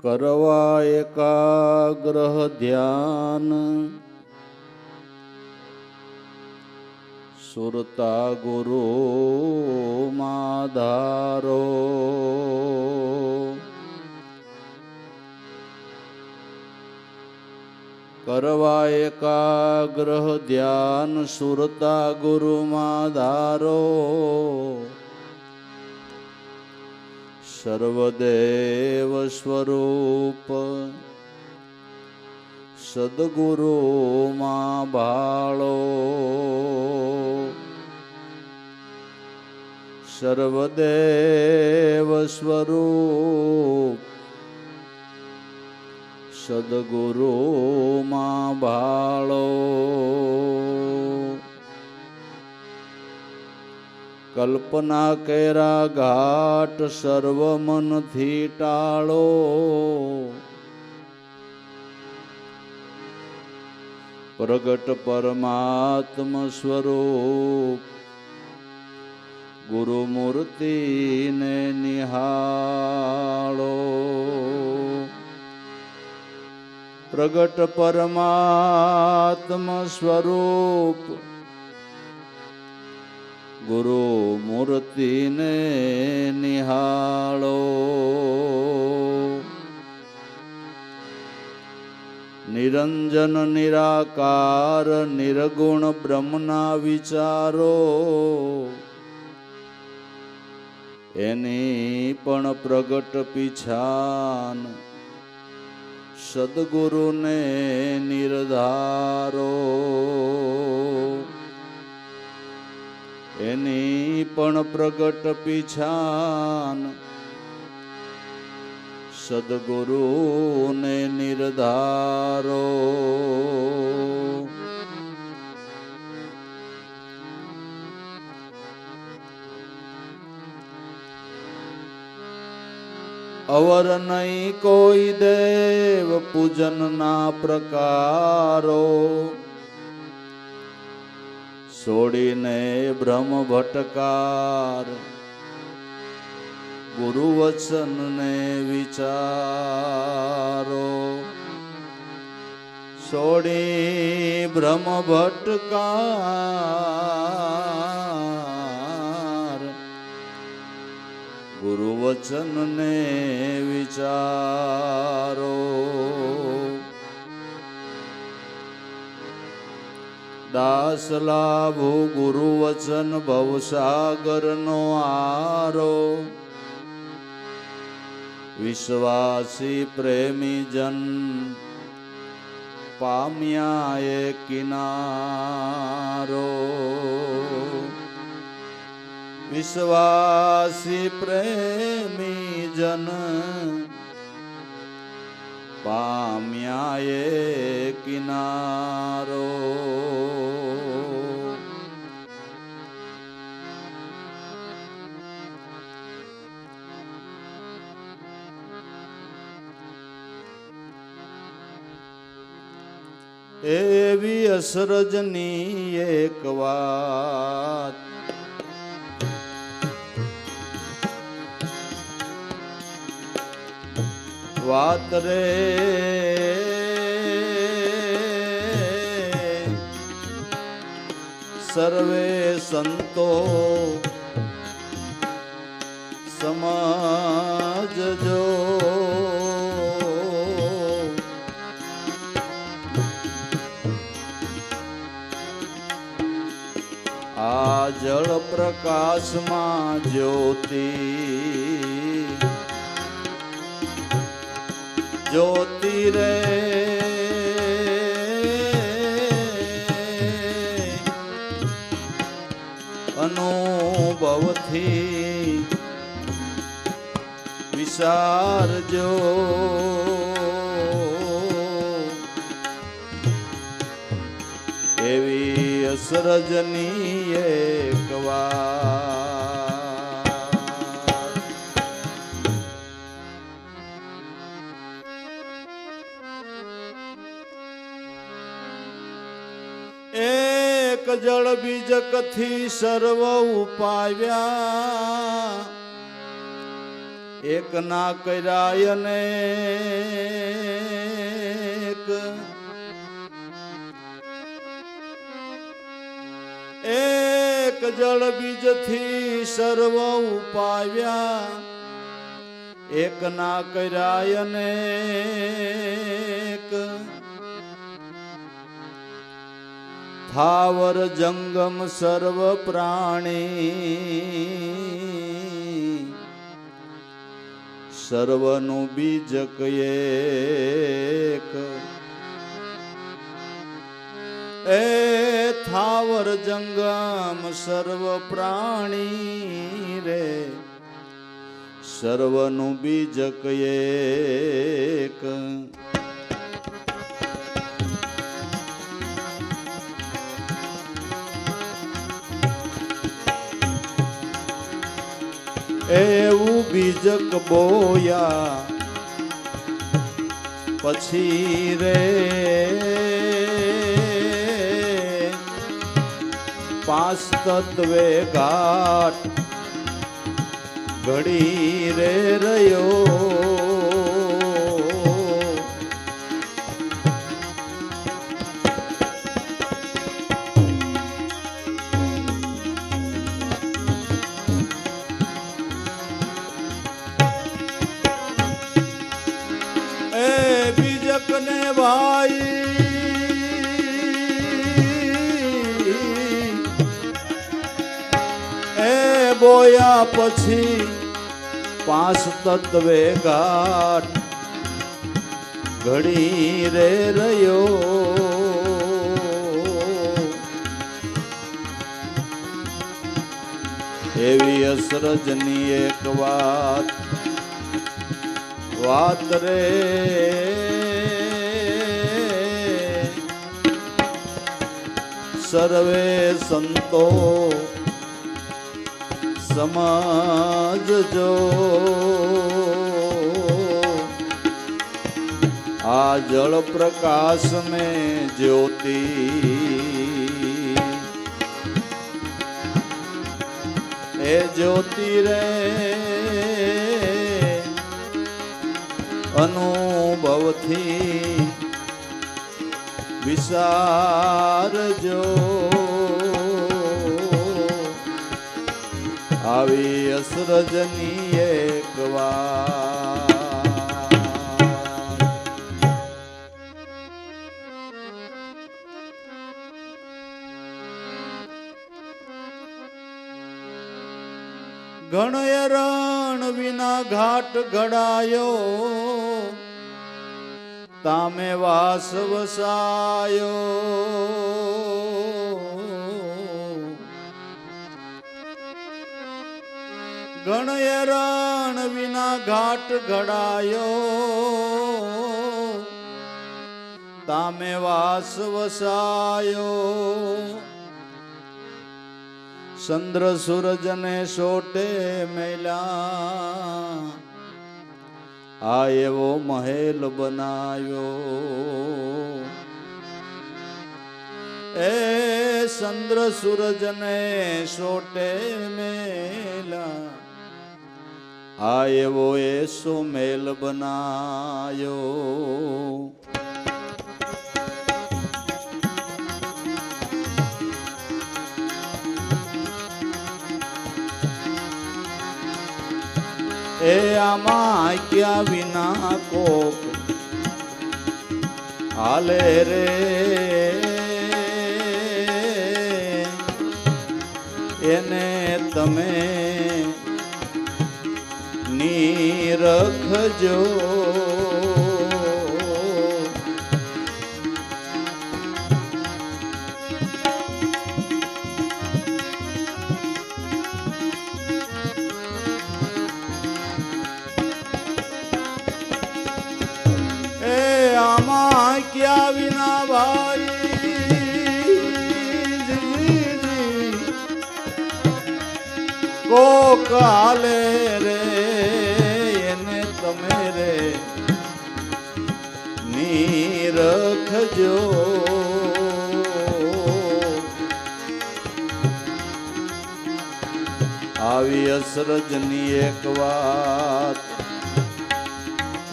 કરવા એકાગ્રહ ધ્યાન સુરતા ગુરુ માધારો કરવા એકાગ્રહ ધ્યાન સુરતા ગુરુ માધારો સર્વદેવ સ્વરૂપ સદગુરુ માં ભાળો સર્વદેવ સ્વરૂપ સદગુરુ માં ભાળો કલ્પના કેરા ઘાટ સર્વ મનથી ટાળો પ્રગટ પરમાત્મ સ્વરૂપ ગુરુ મૂર્તિને નિહાળો પ્રગટ પરમાત્મ સ્વરૂપ ગુરુ મૂર્તિને નિહાળો નિરંજન નિરાકાર નિર્ગુણ બ્રહ્મના વિચારો એની પણ પ્રગટ પીછાન સદગુરુને નિર્ધારો એની પણ પ્રગટ પીછાન સદગુરુને નિર્ધારો અવર નહીં કોઈ દેવ પૂજનના પ્રકારો છોડીને ભ્રમ ભટકાર ગુરુ વચનને વિચારો છોડી ભ્રમ ભટકાર ગુરુ વચનને વિચારો દાસ લાભો ગુરુ વચન ભવસાગરનો આરો વિશ્વાસી પ્રેમી જન પામ્યા એ કિનારો વિશ્વાસી પ્રેમી જન પામ્યા એ કિનારો એવી અસરજની એક વાત વાત રે સર્વે સંતો સમજજો આ જળ પ્રકાશમાં જ્યોતિ જ્યોતિ રે અનુભવથી વિચારજો એવી અસરજની એક વાત એક જળ બીજકથી સર્વ ઉપાવ્યા એક ના કર્યા અનેક એક જળ બીજથી સર્વ ઉપાવ્યા એક ના કર્યા અનેક થાવર જંગમ સર્વ પ્રાણી સર્વનું બીજક એક એ થાવર જંગમ સર્વ પ્રાણી રે સર્વનું બીજક એક એવું બીજક બોયા પછી રે પાંચ તત્વે ઘાટ ઘડી રે રહ્યો ને ભાઈ એ બોયા પછી પાંચ તત્વે ઘાટ ઘડી રે રહ્યો એવી અસરજની એક વાત રે સર્વે સંતો સમજજો આ જળ પ્રકાશ में ज्योति એ જ્યોતિ રે અનુભવથી વિચારજો આવી અસરજની એક વાત ઘણય રણ વિના ઘાટ ઘડાયો તામે વાસ વસાયો ગણય રણ વિના ઘાટ ઘડાયો તામે વાસ વસાયો ચંદ્ર સૂરજ ને સોટે મેલા આ એવો મહેલ બનાયો એ ચંદ્ર સૂરજ ને સોટે મેલા આ એવો એસો મેલ બનાયો એ આમાં ક્યાં વિના કોક હાલે રે એને તમે નીરખજો ક્યાં વિના ભાઈ કોક હાલે રે એને તમે રે નીરખજો આવી અસરજની એક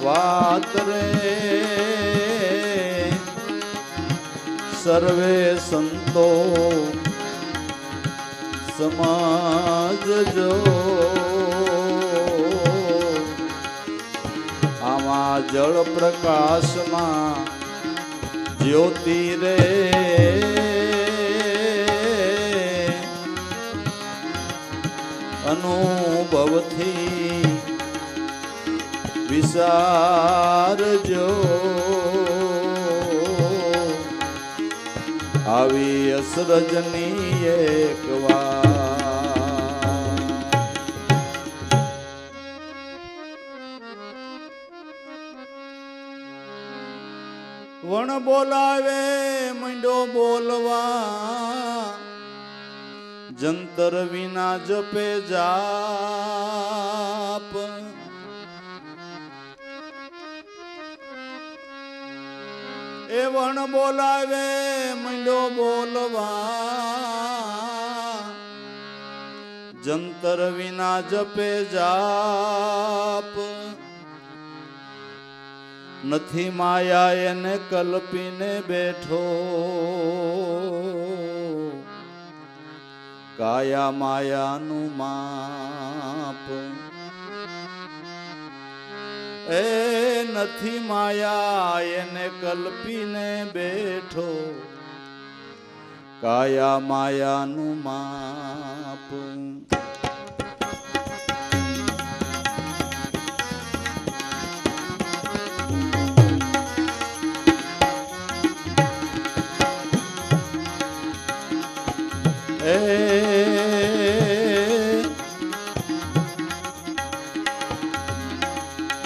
વાત રે સર્વે સંતો સમજજો આમાં જળ પ્રકાશમાં જ્યોતિ રે અનુભવથી વિચારજો આવી અસરજની એક વણ બોલાવે મંડો બોલવા જંતર વિના જપે જાપ એ વણ બોલાવે મંડો બોલવા જંતર વિના જપે જાપ નથી માયા એને કલ્પીને બેઠો કાયા માયાનું માપ એ નથી માયા એને કલ્પીને બેઠો કાયા માયાનું માપ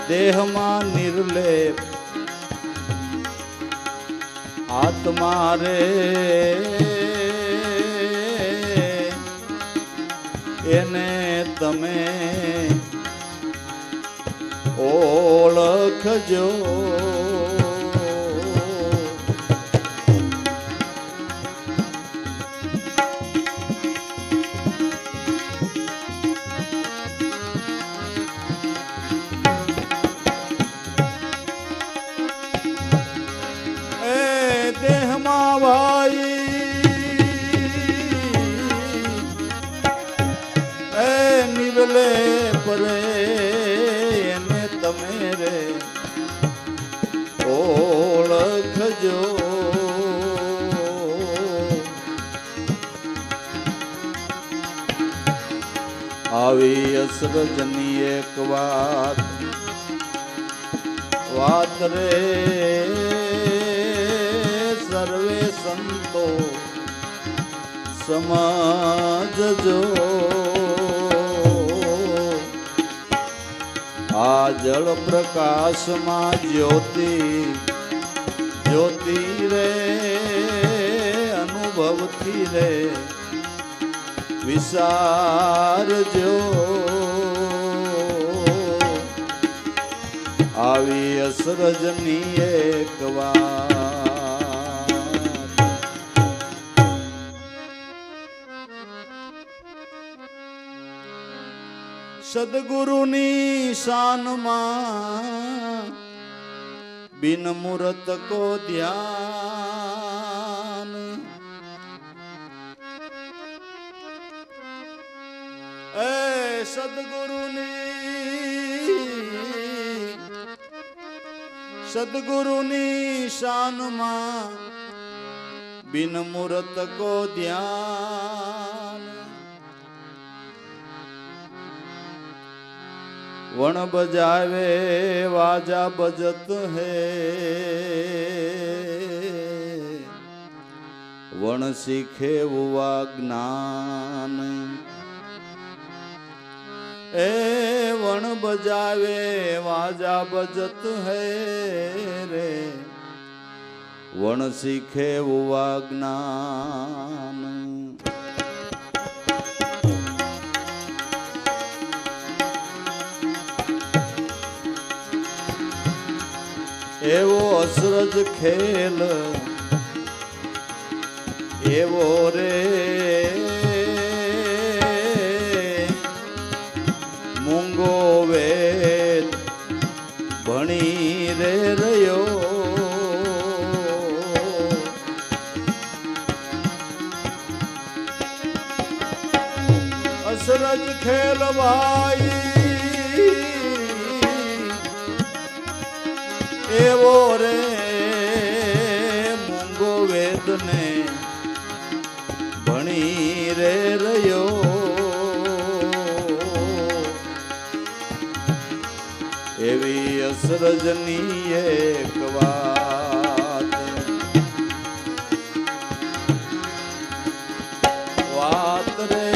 દેહમાં નિર્લેપ આત્મા રે એને તમે ઓળખજો પરે એને તમે રે ઓળખજો આવી અસરજની એક વાત રે સર્વે સંતો સમજજો આ જળ પ્રકાશમાં જ્યોતિ જ્યોતિ રે અનુભવથી રે વિચારજો આવી અસરજની એક સદગુરુની શાનમાં બિન મૂરત કો ધ્યાન એ સદગુરુની શાનમાં બિન મૂરત કો ધ્યાન વણ બજાવે વાજા બજત હે વણ શીખે હુઆ જ્ઞાન એ વણ બજાવે વાજા બજત હે રે વણ શીખે હુઆ જ્ઞાન એવો અસરજ ખેલ એવો રે અસરજ ખેલવાઈ એવો રે મૂંગો વેદને ભણી રે રહ્યો એવી અસરજની એક વાત રે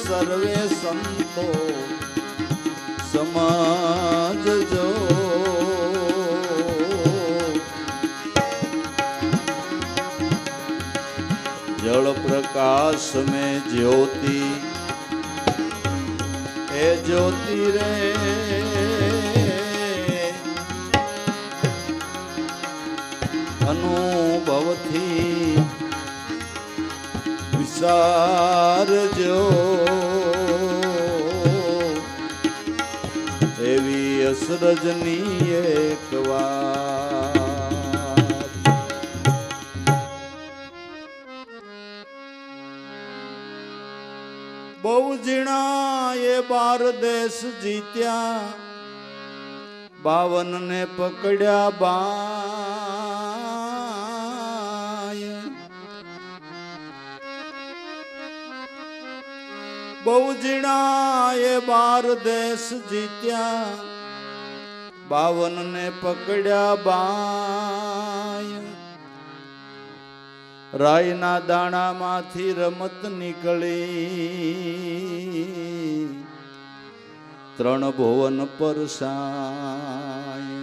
સર્વે સંતો સમજજો જળ પ્રકાશ में ज्योति એ જ્યોતિ રે અનુભવથી વિસારજો એવી અસરજની એક વાત બહુ જીણા એ 12 દેશ જીત્યા 52 ને પકડ્યા બાય બહુ જીણા એ 12 દેશ જીત્યા 52 ને પકડ્યા બાય રાયના દાણામાંથી રમત નીકળી 3 ભુવન પરસાય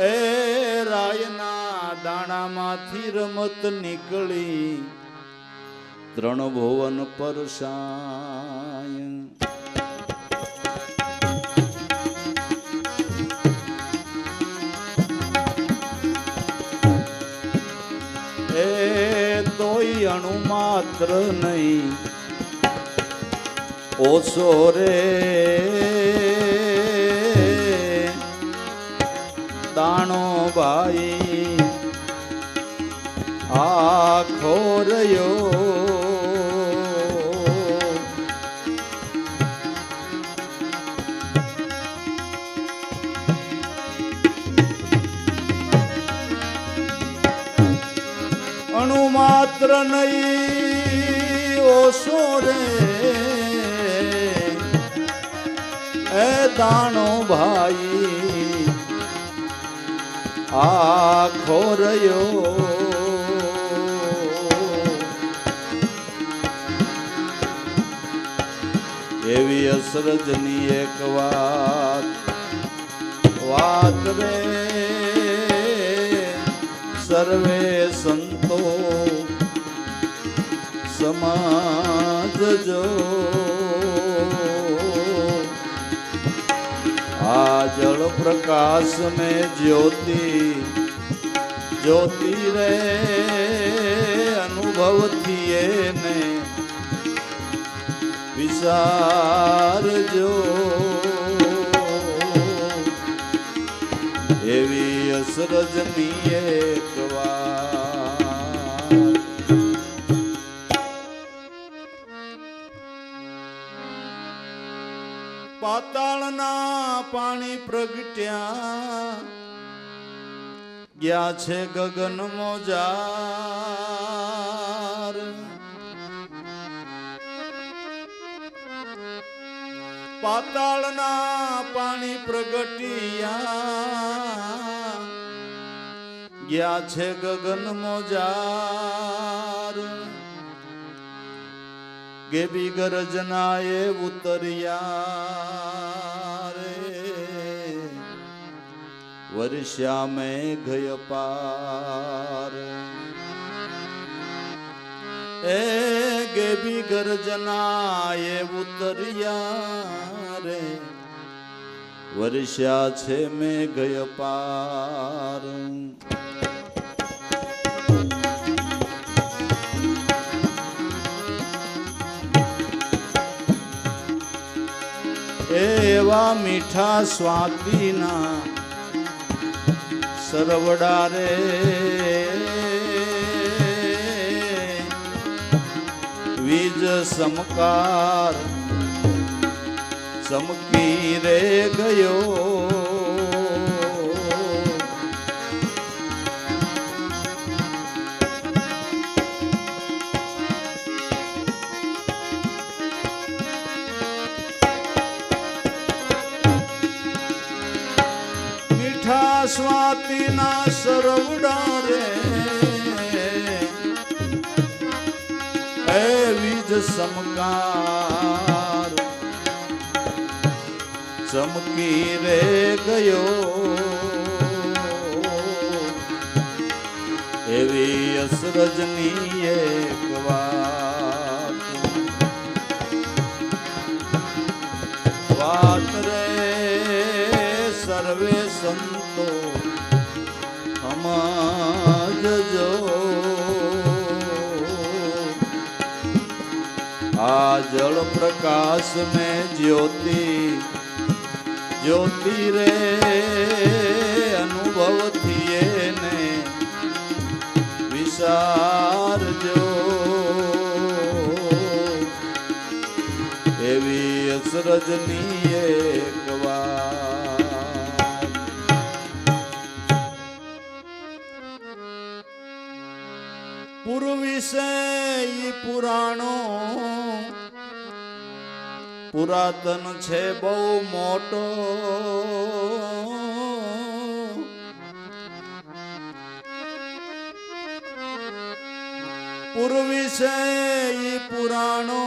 એ રાયના દાણામાંથી રમત નીકળી 3 ભુવન પરસાય એ તોય અણુ માત્ર નહીં ઓછો રે દાણો ભાઈ આખો રહ્યો અણુ માત્ર નહીં ઓછો રે એ દાણો ભાઈ આખો રહ્યો એવી અસરજની એક વાત રે સર્વે સંતો સમજજો આ જળ પ્રકાશ में ज्योति ज्योति रे અનુભવથી એને વિચારજો એવી અસરજની એક વાત પાતાળના પાણી પ્રગટ્યા ગયા છે ગગન મોજાર પાતાળના પાણી પ્રગટ્યા ગયા છે ગગન મોજાર ગેબી ગરજનાએ ઉતર્યા રે વર્ષા મેં ગય પાર એ ગેબી ગરજનાએ ઉતર્યા રે વર્ષા છે મેં ગય પાર એવા મીઠા સ્વાતિના સરવડા રે વીજ સમકાર ચમકી રે ગયો. મીઠા સ્વાતિના સરવડા રે વીજ સમકાર ચમકી રે ગયો. એવી અસરજની એક વાત રે સર્વે સંતો સમજજો. આ જળ પ્રકાશ में ज्योति ज्योति रे अनुभव थिए ने विसारजो. एवी असरजनी एक વાત. પૂર્વી સે પુરાણો પુરાતન છે બહુ મોટો. પૂર્વી છે પુરાણો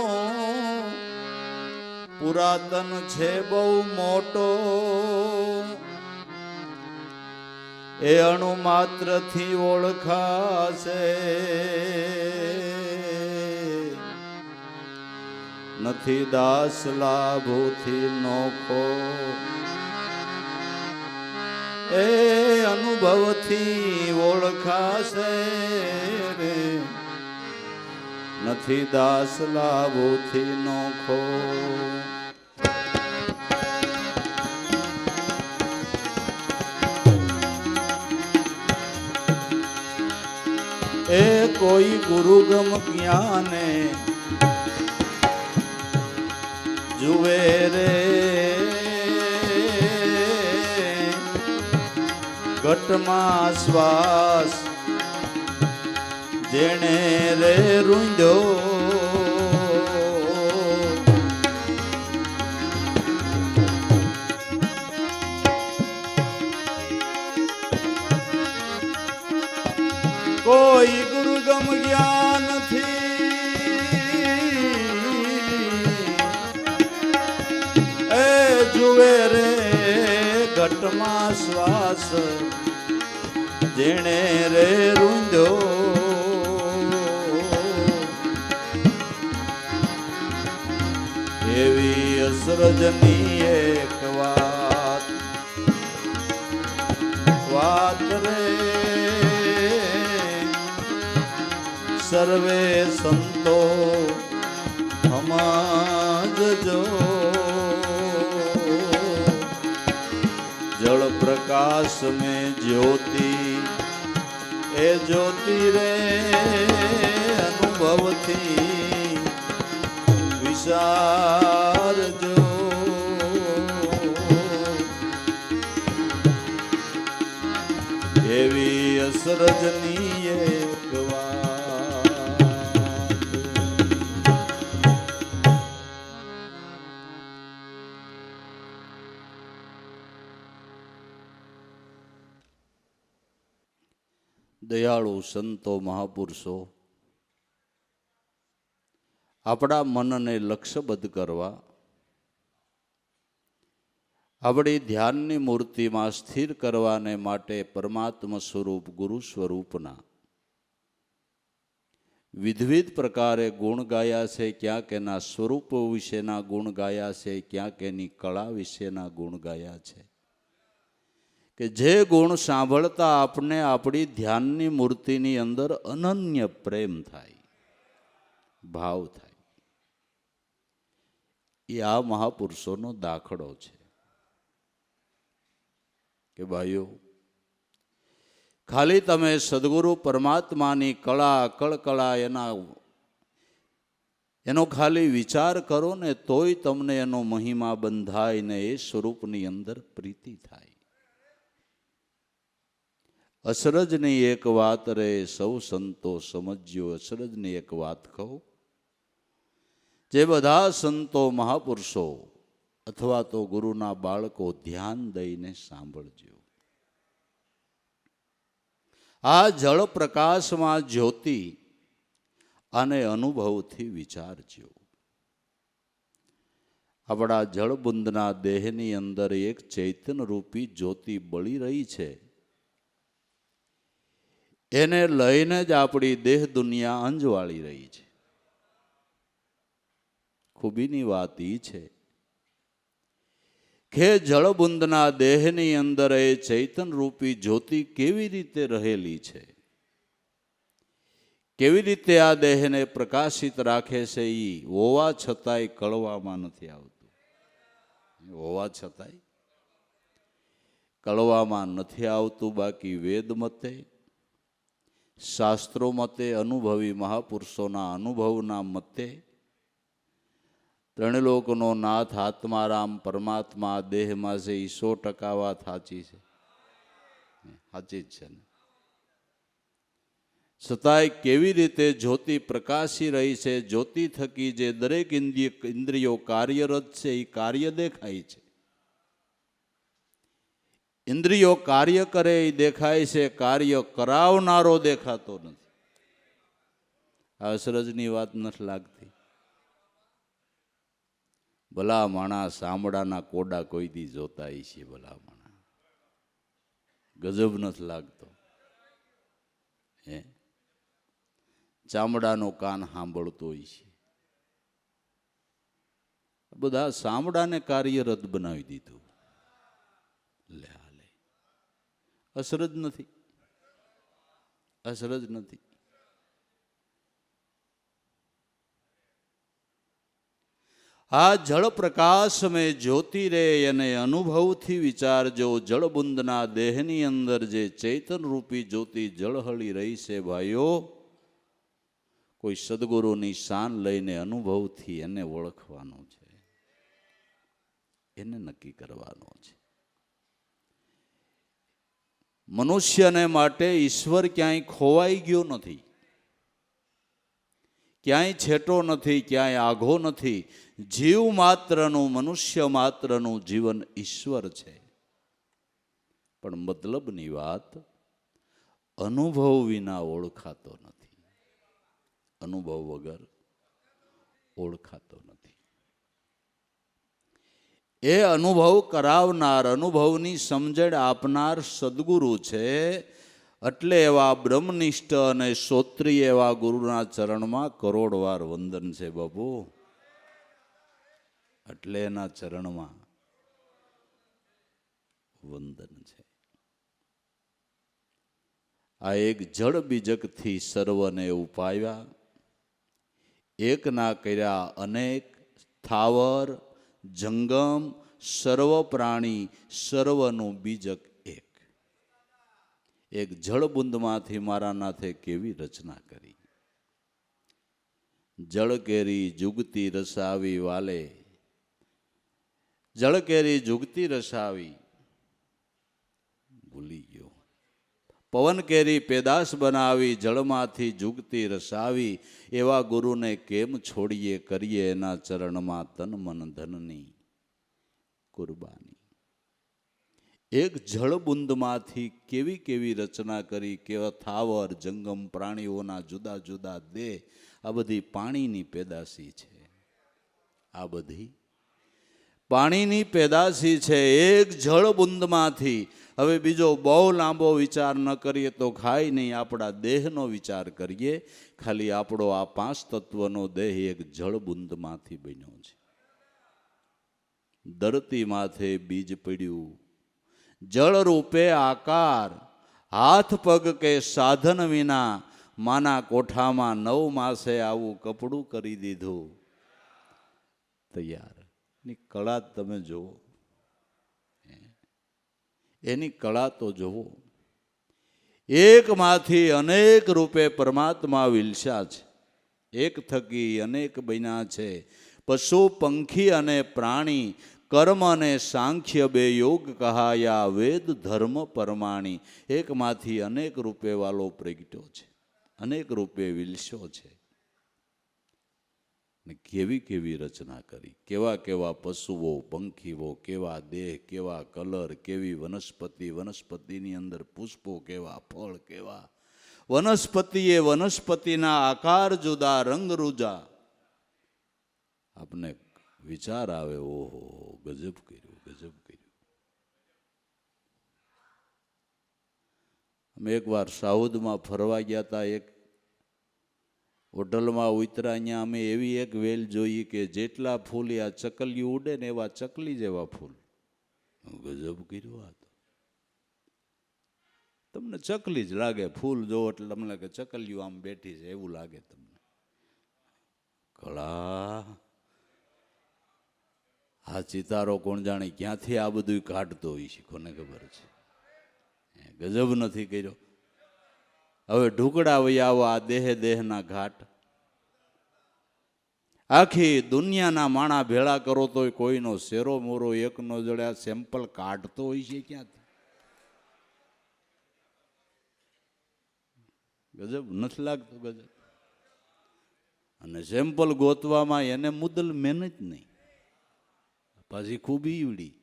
પુરાતન છે બહુ મોટો. એ અણુ માત્ર થી ઓળખાશે નથી દાસ લાભોથી નોખો. એ અનુભવથી ઓળખાશે રે નથી દાસ લાભોથી નોખો. એ કોઈ ગુરુગમ જ્ઞાને જુએ રે ઘટમાં શ્વાસ જેણે રે રૂંધ્યો. કોઈ ગુરુગમ જ્ઞાન થી એ જુએ રે ઘટમાં શ્વાસ જેણે રે રૂંધ્યો. એવી અસરજની એક વાત રે સર્વે સંતો સમજજો. जल प्रकाश में ज्योति ए ज्योति रे अनुभव थी विचारजो. एवी असरजनी एक દયાળુ સંતો મહાપુરુષો આપણા મનને લક્ષ્યબદ્ધ કરવા આપણી ધ્યાનની મૂર્તિમાં સ્થિર કરવાને માટે પરમાત્મા સ્વરૂપ ગુરુ સ્વરૂપના વિવિધ પ્રકારે ગુણ ગાયા છે. ક્યાંક એના સ્વરૂપ વિશેના ગુણ ગાયા છે, ક્યાંક એની કળા વિશેના ગુણ ગાયા છે કે જે ગુણ સાંભળતા આપને આપણી ધ્યાનની મૂર્તિની અંદર અનન્ય પ્રેમ થાય, ભાવ થાય. એ આ મહાપુરુષોનો દાખલો છે કે ભાઈઓ, ખાલી તમે સદગુરુ પરમાત્માની કળા કળકળા એના એનો ખાલી વિચાર કરો ને તોય તમને એનો મહિમા બંધાય ને એ સ્વરૂપની અંદર પ્રીતિ થાય. અસરજની એક વાત રે સૌ સંતો સમજ્યો. અસરજની એક વાત કહું, જે બધા સંતો મહાપુરુષો અથવા તો ગુરુના બાળકો ધ્યાન દઈને સાંભળજો. આ જળ પ્રકાશમાં જ્યોતિ અને અનુભવથી વિચારજો. આપણા જળબુંદના દેહની અંદર એક ચૈતન્ય રૂપી જ્યોતિ બળી રહી છે. એને લઈને જ આપણી દેહ દુનિયા અંજવાળી રહી છે. ખૂબીની વાત એ છે કે જળબુંદના દેહની અંદર એ ચૈતન્ય રૂપી જ્યોતિ કેવી રીતે રહેલી છે, કેવી રીતે આ દેહને પ્રકાશિત રાખે છે, એ હોવા છતાંય કળવામાં નથી આવતું. હોવા છતાંય કળવામાં નથી આવતું. બાકી વેદ મતે, શાસ્ત્રો મતે, અનુભવી મહાપુરુષોના અનુભવના મતે ત્રણલોકનો નાથ આત્મારામ પરમાત્મા દેહમાં છે એ 100% વાત સાચી છે. સાચી જ છે ને. છતાંય કેવી રીતે જ્યોતિ પ્રકાશી રહી છે, જ્યોતિ થકી જે દરેક ઇન્દ્રિયો કાર્યરત છે એ કાર્ય દેખાય છે. ઇન્દ્રિયો કાર્ય કરે એ દેખાય છે, કાર્ય કરાવનારો દેખાતો નથી. આ અસરજની વાત નથી લાગતી. ભલા માણા સામડાના કોડા કોઈ દી જોતા છે. ભલા માણા ગજબ નથી લાગતો. હે, ચામડાનો કાન સાંભળતો હોય છે. બધા સામડાને કાર્યરત બનાવી દીધું. લે હાલે અસરજ નથી. અસરજ નથી. આ જળ પ્રકાશ મેં જ્યોતિ રે અને અનુભવથી વિચારજો. જળબુંદના દેહની અંદર જે ચૈતન્ય રૂપી જ્યોતિ જળહળી રહી છે ભાઈઓ, કોઈ સદગુરુની શાન લઈને અનુભવથી એને ઓળખવાનો છે, એને નક્કી કરવાનો છે. મનુષ્યને માટે ઈશ્વર ક્યાંય ખોવાઈ ગયો નથી, ક્યાંય છેટો નથી, ક્યાંય આઘો નથી. જીવ માત્રનું, મનુષ્ય માત્રનું જીવન ઈશ્વર છે. પણ મતલબની વાત, અનુભવ વિના ઓળખાતો નથી. અનુભવ વગર ઓળખાતો નથી. એ અનુભવ કરાવનાર, અનુભવની સમજણ આપનાર સદગુરુ છે. એટલે એવા બ્રહ્મનિષ્ઠ અને શ્રોત્રિય એવા ગુરુના ચરણમાં કરોડવાર વંદન છે બાપુ. એટલે એના ચરણમાં વંદન છે. આ એક જળ બીજકથી સર્વને ઉપાવ્યા, એક ના કર્યા અનેક. સ્થાવર જંગમ સર્વ પ્રાણી, સર્વનું બીજક એક. એક જળબુંદમાંથી મારા નાથે કેવી રચના કરી. જળ કેરી જુગતી રસાવી વાલે, જળ કેરી જુગતી રસાવી ભૂલી ગયો. પવન કેરી પેદાશ બનાવી, જળમાંથી જુગતી રસાવી. એવા ગુરુને કેમ છોડીએ, કરીએ એના ચરણમાં તન મન ધનની કુરબાની. એક જળબુંદમાંથી કેવી કેવી રચના કરી, કેવા થાવર જંગમ પ્રાણીઓના જુદા જુદા દેહ. આ બધી પાણીની પેદાશી છે. આ બધી પાણીની પેદાશી છે. એક જળબુંદમાંથી. હવે બીજો બહુ લાંબો વિચાર ન કરીએ તો ખાય નહીં. આપણા દેહનો વિચાર કરીએ. ખાલી આપણો આ 5 તત્વનો દેહ એક જળબુંદમાંથી બન્યો છે. ધરતી માથે બીજ પડ્યું, જળ રૂપે આકાર. હાથ પગ કે સાધન વિના માના કોઠામાં 9 માસે આવું કપડું કરી દીધું તૈયાર. એની કળા તમે જુઓ, એની કળા તો જુઓ. એકમાંથી અનેક રૂપે પરમાત્મા વિલસ્યા છે. એક થકી અનેક બન્યા છે. પશુ પંખી અને પ્રાણી, કર્મ અને સાંખ્ય બે યોગ કહાયા, વેદ ધર્મ પરમાણી. એકમાંથી અનેક રૂપે વાલો પ્રગટ્યો છે, અનેક રૂપે વિલસ્યો છે. ને કેવી કેવી રચના કરી, કેવા કેવા પશુઓ પંખીઓ, કેવા દેહ, કેવા કલર, કેવી વનસ્પતિ, વનસ્પતિની અંદર પુષ્પો કેવા, ફળ કેવા, વનસ્પતિએ વનસ્પતિના આકાર જુદા, રંગ રૂજા. આપને વિચાર આવે, ઓહો ગજબ કર્યું, ગજબ કર્યું. અમે એકવાર સાઉદમાં ફરવા ગયા હતા, એક હોટલમાં ઉતરા, અહીંયા અમે એવી એક વેલ જોઈ કે જેટલા ફૂલ આ ચકલિયું ઉડે ને એવા ચકલી જેવા ફૂલ. ગજબ કર્યું. આ તો તમને ચકલી જ લાગે, ફૂલ જોવો એટલે તમને લાગે ચકલિયું આમ બેઠી છે એવું લાગે તમને. કળા આ ચિતારો કોણ જાણે ક્યાંથી આ બધું કાઢતો હોય છે, કોને ખબર છે. ગજબ નથી કર્યો. હવે ઢુકડા વયા આવો આ દેહે દેહના ઘાટ. આખી દુનિયાના માણા ભેળા કરો તો કોઈનો શેરો મોરો એક નો જડ્યા સેમ્પલ કાઢતો હોય છે ક્યાંથી. ગજબ નથી લાગતું? ગજબ. અને સેમ્પલ ગોતવામાં એને મુદ્દલ મહેનત નહીં, પાછી ખૂબ ઈવડી.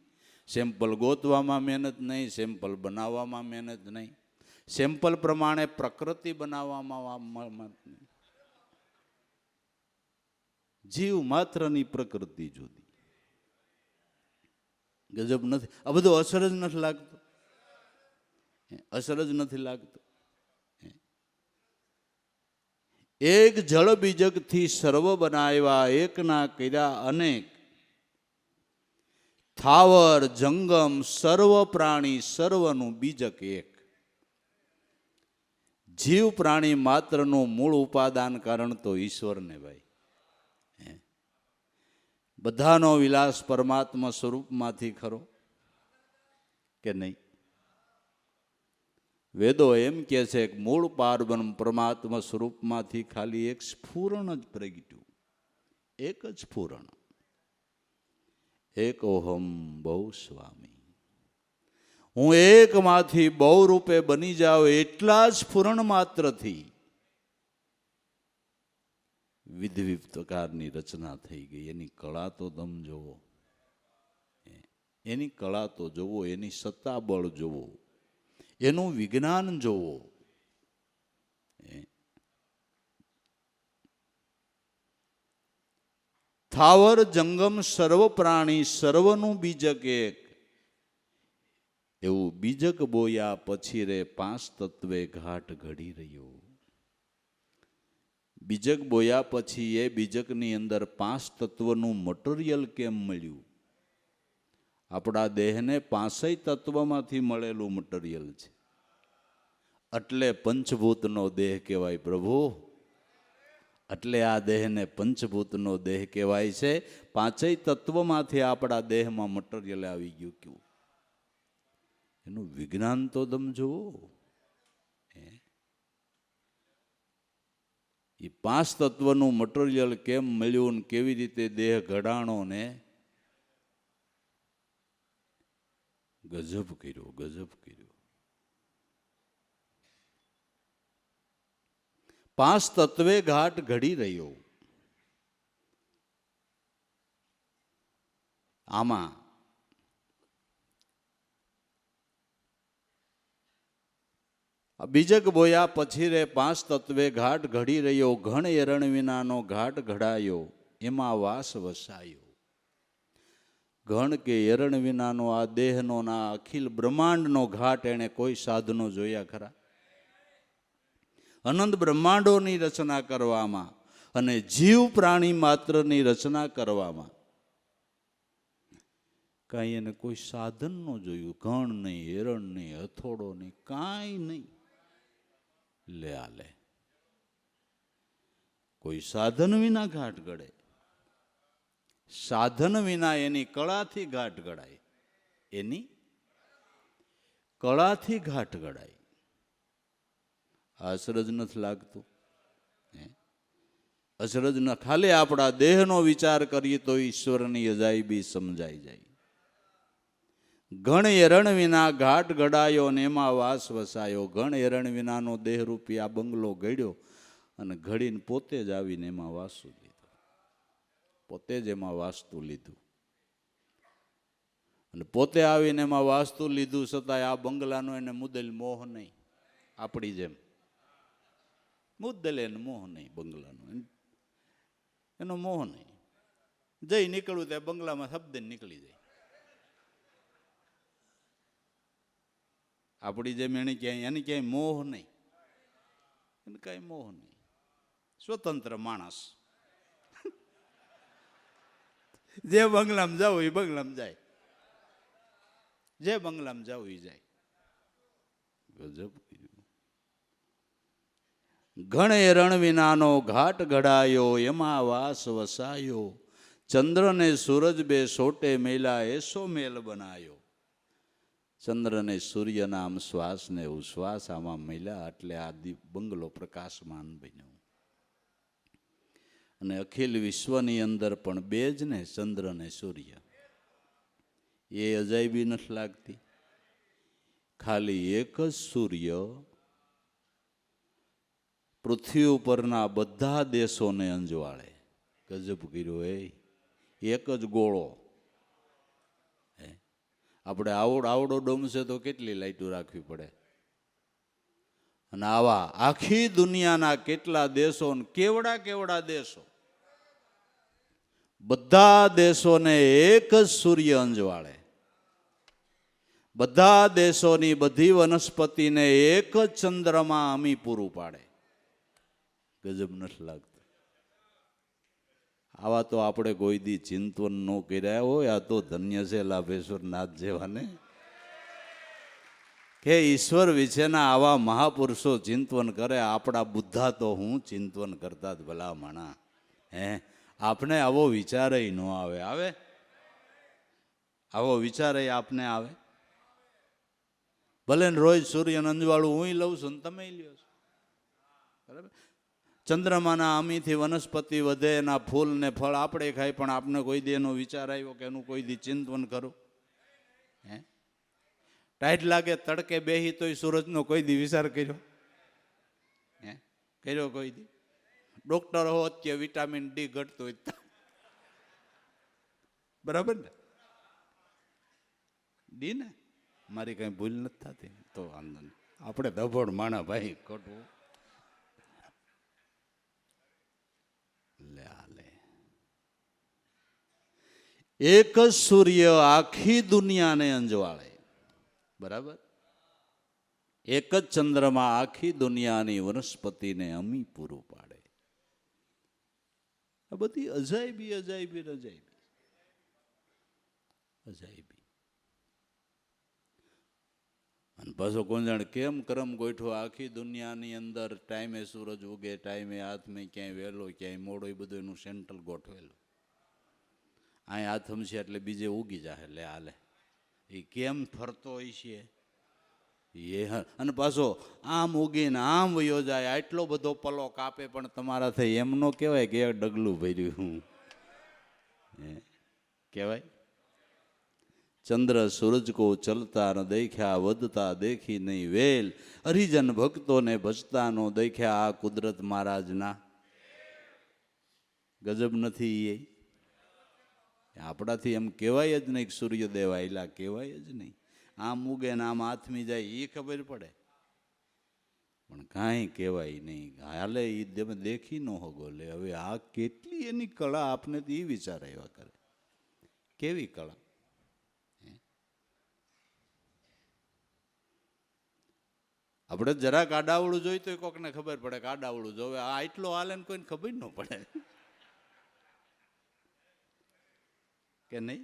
સેમ્પલ ગોતવામાં મહેનત નહીં, સેમ્પલ બનાવવામાં મહેનત નહીં, સેમ્પલ પ્રમાણે પ્રકૃતિ બનાવવામાં નહીં. જીવ માત્રની પ્રકૃતિ જુદી. ગજબ નથી? આ બધું અસર જ નથી લાગતો, અસર જ નથી લાગતો. એક જળ બીજકથી સર્વ બનાવ્યા, એકના કર્યા અનેક. થાવર જંગમ સર્વ પ્રાણી, સર્વનું બીજક એક. જીવ પ્રાણી માત્રનું મૂળ ઉપાદાન કારણ તો ઈશ્વરને ભાઈ. બધાનો વિલાસ પરમાત્મા સ્વરૂપમાંથી ખરો કે નહીં? વેદો એમ કે છે કે મૂળ પારબ્રહ્મ પરમાત્મા સ્વરૂપમાંથી ખાલી એક સ્ફુરણ જ પ્રગટ્યું, એક જ સ્ફુરણ. એકોહમ બહુ સ્વામી. હું એકમાંથી બહુ રૂપે બની જાઉં એટલા જ સ્ફુરણ માત્રથી વિવિધ પ્રકારની રચના થઈ ગઈ. એની કળા તો તમે જોવો, એની કળા તો જોવો, એની સત્તા બળ જોવો, એનું વિજ્ઞાન જોવો. થાવર જંગમ સર્વ પ્રાણી, સર્વનું બીજક એક. એવું બીજક બોયા પછી રે પાંચ તત્વે ઘાટ ઘડી રહ્યો. બીજક બોયા પછી એ બીજકની અંદર પાંચ તત્વનું મટીરિયલ કેમ મળ્યું? આપણા દેહને પાંચેય તત્વમાંથી મળેલું મટીરિયલ છે, એટલે પંચભૂતનો દેહ કહેવાય પ્રભુ. એટલે આ દેહને પંચભૂતનો દેહ કહેવાય છે. પાંચેય તત્વમાંથી આપણા દેહમાં મટીરિયલ આવી ગયું. કેવું એનું વિજ્ઞાન તો તમે જુઓ. એ પાંચ તત્વનું મટીરિયલ કેમ મળ્યું ને કેવી રીતે દેહ ઘડાણો ને ગજબ કર્યો, ગજબ કર્યો. પાંચ તત્વે ઘાટ ઘડી રહ્યો. આમાં બીજક બોયા પછી રે પાંચ તત્વે ઘાટ ઘડી રહ્યો. ઘણ એરણ વિનાનો ઘાટ ઘડાયો, એમાં વાસ વસાયો. ઘણ કે એરણ વિનાનો આ દેહનો ના અખિલ બ્રહ્માંડનો ઘાટ એને કોઈ સાધનો જોયા ખરા? અનંત બ્રહ્માંડોની રચના કરવામાં અને જીવ પ્રાણી માત્રની રચના કરવામાં કાંઈ એને કોઈ સાધન ન જોયું. ઘણ નહીં, એરણ નહીં, હથોડો નહીં, કાંઈ નહીં. લે આલે કોઈ સાધન વિના ઘાટ ઘડે? સાધન વિના એની કળાથી ઘાટ ઘડાય, એની કળાથી ઘાટ ઘડાય. આશ્ચર્ય નથી લાગતું? અચરજ ન, ખાલી આપણા દેહનો વિચાર કરીએ તો ઈશ્વરની અજાયબી સમજાઈ જાય. ઘણ એરણ વિના ઘાટ ઘડાયો ને એમાં વાસ વસાયો. ઘણ એરણ વિનાનો દેહરૂપી આ બંગલો ઘડ્યો અને ઘડીને પોતે જ આવીને એમાં વાસુ લીધું, પોતે જ એમાં વાસ્તુ લીધું. અને પોતે આવીને એમાં વાસ્તુ લીધું છતાંય આ બંગલાનો એને મુદ્દલ મોહ નહીં. આપણી જેમ મુદ્દલ એને મોહ નહીં, બંગલાનો એનો મોહ નહીં. જઈ નીકળવું ત્યાં બંગલામાં શબ્દ નીકળી જાય. આપણી જેમ એની ક્યાંય મોહ નહીં, એને કાંઈ મોહ નહીં. સ્વતંત્ર માણસ, જે બંગલામાં જવું એ બંગલામાં જાય, જે બંગલામાં જવું એ જાય. ગજબ. ઘણ એરણ વિનાનો ઘાટ ઘડાયો એમાં વાસ વસાયો. ચંદ્ર ને સૂરજ બે સોટે મેલા એસો મેલ બનાયો. ચંદ્ર ને સૂર્યના આમ શ્વાસ ને ઉશ્વાસ આમાં મેલા એટલે આ બંગલો પ્રકાશમાન બન્યો. અને અખિલ વિશ્વની અંદર પણ બે જ ને, ચંદ્ર ને સૂર્ય. એ અજાયબી નથી લાગતી? ખાલી એક જ સૂર્ય પૃથ્વી ઉપરના બધા દેશોને અંજવાળે. ગજબ કર્યો. એક જ ગોળો. આપણે આવડો ડોમ છે તો કેટલી લાઈટો રાખવી પડે. અને આવા આખી દુનિયાના કેટલા દેશો, કેવડા દેશો, બધા દેશોને એક જ સૂર્ય અંજવાળે. બધા દેશોની બધી વનસ્પતિને એક જ ચંદ્રમાં અમી પૂરું પાડે. ગજબ નથી લાગતું? આવા તો આપણે કોઈ દી ચિંતન ન કર્યા હોય. આ તો ધન્ય છે લાભેશ્વર નાથ જેવાને, કે ઈશ્વર વિશેના આવા મહાપુરુષો ચિંતન કરે. આપણા બુદ્ધા તો હું ચિંતન કરતા જ ભલા માણા. આપણે આવો વિચાર ન આવે? આવો વિચાર આપને આવે? ભલે રોજ સૂર્ય અંજવાળું હું લઉં છું ને તમે લ્યો છો, બરાબર? ચંદ્રમાના અમીથી વનસ્પતિ વધે, એના ફૂલ ને ફળ આપણે ખાય, પણ આપને કોઈ દી એનો વિચાર આવ્યો કે એનું કોઈ દી ચિંતન કરું? ટાઈટ લાગે તડકે બેહી તોય સૂરજનો કોઈ દી વિચાર કર્યો? કર્યો કોઈ દી? ડોક્ટર હોત કે વિટામિન ડી ઘટતું હોય, બરાબર ને? ડી ને મારી કઈ ભૂલ નથી થતી તો વાંધો નહીં. આપણે દભોડ માણા ભાઈ, ખોટું. એક જ સૂર્ય આખી દુનિયાને અંજવાળે, બરાબર? એક જ ચંદ્રમાં આખી દુનિયાની વનસ્પતિને અમી પૂરું પાડે. આ બધી અજાયબી. અને પાછો કોણ જાણે કેમ કરમ ગોઠવો આખી દુનિયાની અંદર. ટાઈમે સૂરજ ઉગે, ટાઈમે હાથમાં ક્યાંય વહેલો ક્યાંય મોડો, એ બધું એનું સેન્ટ્રલ ગોઠવેલું. અહીં હાથમ છે એટલે બીજે ઉગી જાય. એટલે હાલે એ કેમ ફરતો હોય છે એ. અને પાછો આમ ઉગીને આમ વયો જાય. આટલો બધો પલો કાપે પણ તમારા થઈ એમ ન કહેવાય કે ડગલું ભર્યું કહેવાય. ચંદ્ર સૂરજ કો ચલતા ન દેખ્યા, વધતા દેખી નહીં વેલ. હરિજન ભક્તોને ભજતા નો દેખ્યા, આ કુદરત મહારાજના. ગજબ નથી? એ આપણાથી એમ કહેવાય જ નહીં. સૂર્યદેવ આયલા કહેવાય જ નહીં. આમ ઉગે ને આમ હાથમી જાય એ ખબર પડે, પણ કાંઈ કહેવાય નહીં. હાલે એ દેખી ન હોગો લે. હવે આ કેટલી એની કળા આપને તો એ વિચાર આવ્યા કરે. કેવી કળા! આપણે જરાક આડાવડું જોઈ તો કોકને ખબર પડે કે આડાવડું જોવે. આ આટલો હાલે ને કોઈને ખબર ન પડે કે નહીં?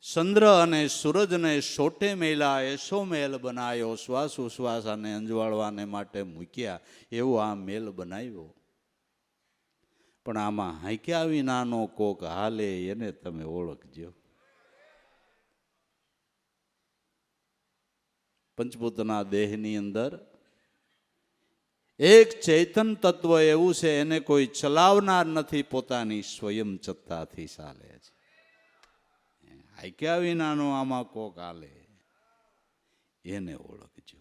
ચંદ્ર અને સૂરજને સોટે મેલા એસો મેલ બનાયો. શ્વાસ ઉશ્વાસ આને અંજવાળવાને માટે મૂક્યા, એવો આ મેલ બનાવ્યો. પણ આમાં હાંક્યા વિનાનો કોક હાલે એને તમે ઓળખજો. પંચભૂતના દેહની અંદર એક ચૈતન તત્વ એવું છે, એને કોઈ ચલાવનાર નથી, પોતાની સ્વયં સત્તાથી ચાલે છે. આક્યા વિનાનો આમાં કોક હાલે, એને ઓળખજો.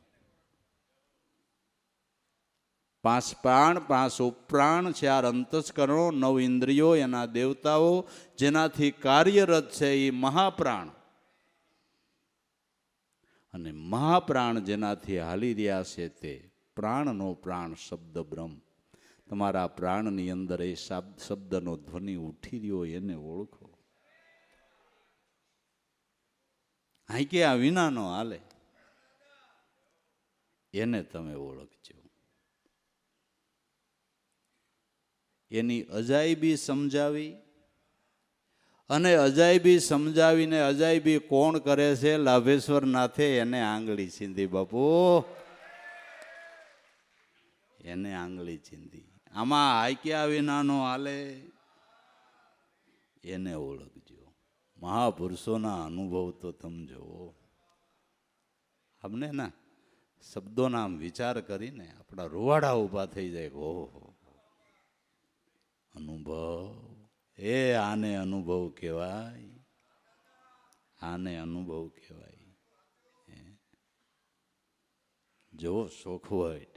5 પ્રાણ 5 ઉપપ્રાણ, 4 અંતસ્કરણો, 9 ઇન્દ્રિયો, એના દેવતાઓ, જેનાથી કાર્યરત છે એ મહાપ્રાણ, અને મહાપ્રાણ જેનાથી હાલી રહ્યા છે તે પ્રાણનો પ્રાણ શબ્દ બ્રહ્મ. તમારા પ્રાણની અંદર એ શબ્દનો ધ્વનિ ઉઠી રહ્યો, એને ઓળખો. આંક્યા વિનાનો હાલે, એને તમે ઓળખજો. એની અજાયબી સમજાવી, અને અજાયબી સમજાવીને અજાયબી કોણ કરે છે? લાભેશ્વર નાથે એને આંગળી ચીંધી. બાપુ, એને આંગળી ચીંધી. આમાં હાક્યા વિનાનો હાલે, એને ઓળખજો. મહાપુરુષોના અનુભવ તો તમે જુઓ. અમને ના શબ્દોના આમ વિચાર કરીને આપણા રૂવાડા ઊભા થઈ જાય. ઓહો, અનુભવ, એ આને અનુભવ કહેવાય, આને અનુભવ કહેવાય. જો શોખવટ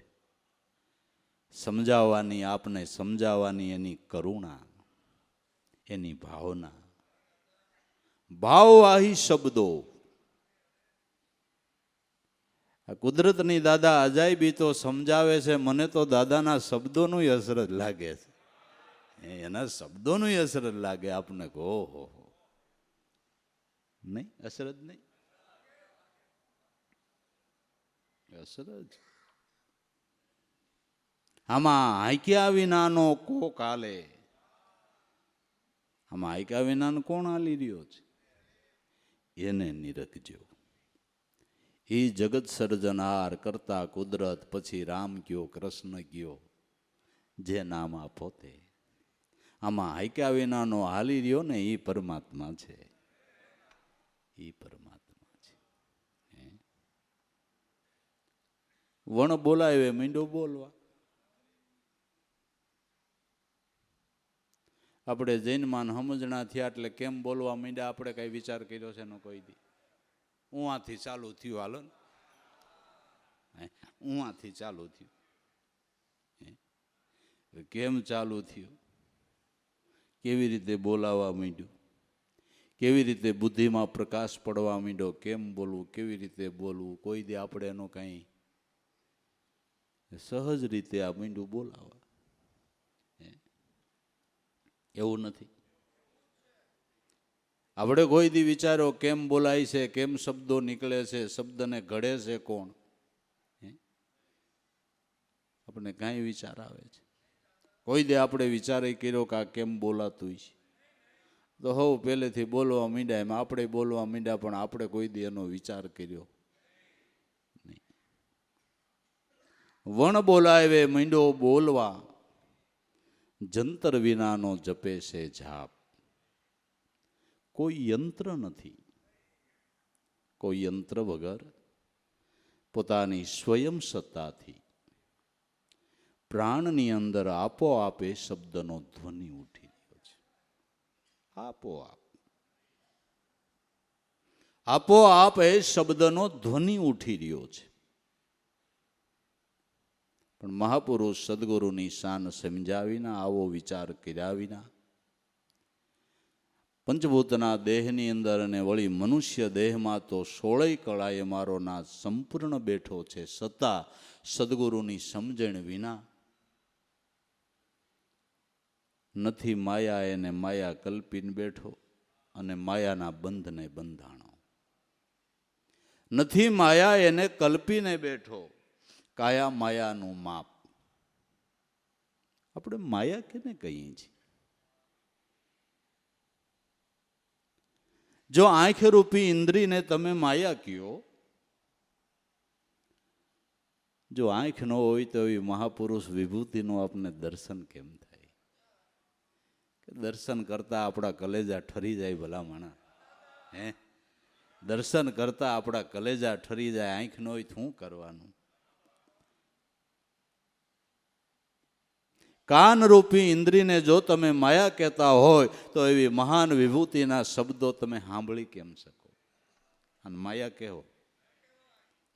સમજાવવાની, આપને સમજાવવાની એની કરુણા, એની ભાવના, ભાવવાહી શબ્દો. આ કુદરતની દાદા અજાયબી તો સમજાવે છે. મને તો દાદાના શબ્દોનું અસર જ લાગે છે, એના શબ્દોનું અસર જ લાગે. આપને કહો હો નહીં, અસર જ નહીં, અસર જ. આમાં હાંક્યા વિનાનો કોક હાલે, આમાં હાંક્યા વિનાનો કોણ હાલી રહ્યો છે? એને નિરખજો. એ જગત સર્જનાર કરતા કુદરત, પછી રામ કયો, કૃષ્ણ કયો, જે નામ આપો તે. આમાં હાંક્યા વિનાનો હાલી રહ્યો ને, એ પરમાત્મા છે, એ પરમાત્મા છે. વણ બોલાવે મીંડો બોલવા. આપણે જૈનમાન સમજણા થયા એટલે કેમ બોલવા માંડ્યા? આપણે કઈ વિચાર કર્યો છે એનો કોઈ દી? ઉવાથી ચાલુ થયું, હાલો ને, ઉવાથી ચાલુ થયું. કેમ ચાલુ થયું? કેવી રીતે બોલાવા માંડ્યું? કેવી રીતે બુદ્ધિમાં પ્રકાશ પડવા માંડ્યો? કેમ બોલવું, કેવી રીતે બોલવું? કોઈ દી આપણે એનો કઈ સહજ રીતે આ માંડ્યું બોલાવા, એવું નથી. આપણે કોઈ દી વિચારો કેમ બોલાય છે, કેમ શબ્દો નીકળે છે, શબ્દને ઘડે છે કોણ? આપણે કાંઈ વિચાર આવે છે? કોઈ દે આપણે વિચાર કર્યો કે આ કેમ બોલાતું છે? તો હવ પહેલેથી બોલવા માંડ્યા, એમાં આપણે બોલવા માંડ્યા, પણ આપણે કોઈ દી એનો વિચાર કર્યો નહીં. વણ બોલાવે માંડ્યો બોલવા, જંતર વિનાનો જપે છે જાપ. કોઈ યંત્ર નથી, કોઈ યંત્ર વગર પોતાની સ્વયં સત્તાથી પ્રાણની અંદર આપોઆપે શબ્દનો ધ્વનિ ઉઠી રહ્યો છે. આપોઆપ, આપોઆપ એ શબ્દનો ધ્વનિ ઉઠી રહ્યો છે. પણ મહાપુરુષ સદગુરુની શાન સમજાવીના, આવો વિચાર કર્યા વિના, પંચભૂતના દેહની અંદર અને વળી મનુષ્ય દેહમાં તો 16 કળાએ મારો નાથ સંપૂર્ણ બેઠો છે, છતાં સદગુરુની સમજણ વિના નથી માયા એને માયા કલ્પીને બેઠો, અને માયાના બંધને બંધાણો. નથી માયા એને કલ્પીને બેઠો, કાયા માયાનું માપ. આપણે માયા કેને કહીએ છીએ? જો આંખ રૂપી ઇન્દ્રિયને તમે માયા કયો, જો આંખ ન હોય તો એ મહાપુરુષ વિભૂતિનું આપને દર્શન કેમ થાય? દર્શન કરતા આપણા કલેજા ઠરી જાય ભલા માણા. દર્શન કરતા આપણા કલેજા ઠરી જાય, આંખ ન હોય શું કરવાનું? કાનરૂપી ઇન્દ્રિયને જો તમે માયા કહેતા હોય તો એવી મહાન વિભૂતિના શબ્દો તમે સાંભળી કેમ શકો? અને માયા કહેવો?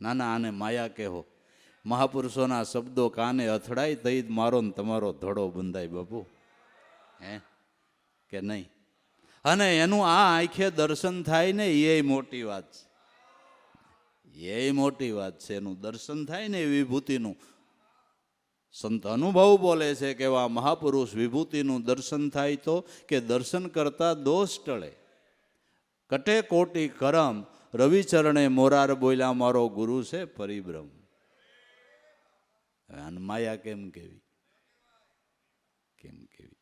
ના ના, આને માયા કહેવો. મહાપુરુષોના શબ્દો કાને અથડાય તઈ મારો ને તમારો ધડો બંધાય બાપુ, હે કે નહીં? અને એનું આ આંખે દર્શન થાય ને એ મોટી વાત છે, એ મોટી વાત છે. એનું દર્શન થાય ને એ વિભૂતિનું. સંત અનુભવ બોલે છે કે એવા મહાપુરુષ વિભૂતિનું દર્શન થાય તો કે દર્શન કરતા દોષ ટળે. કટે કોટી કરમ રવિચરણે મોરાર બોલ્યા મારો ગુરુ છે પરિબ્રહ્મ. અને માયા કેમ કેવી? કેમ કેવી?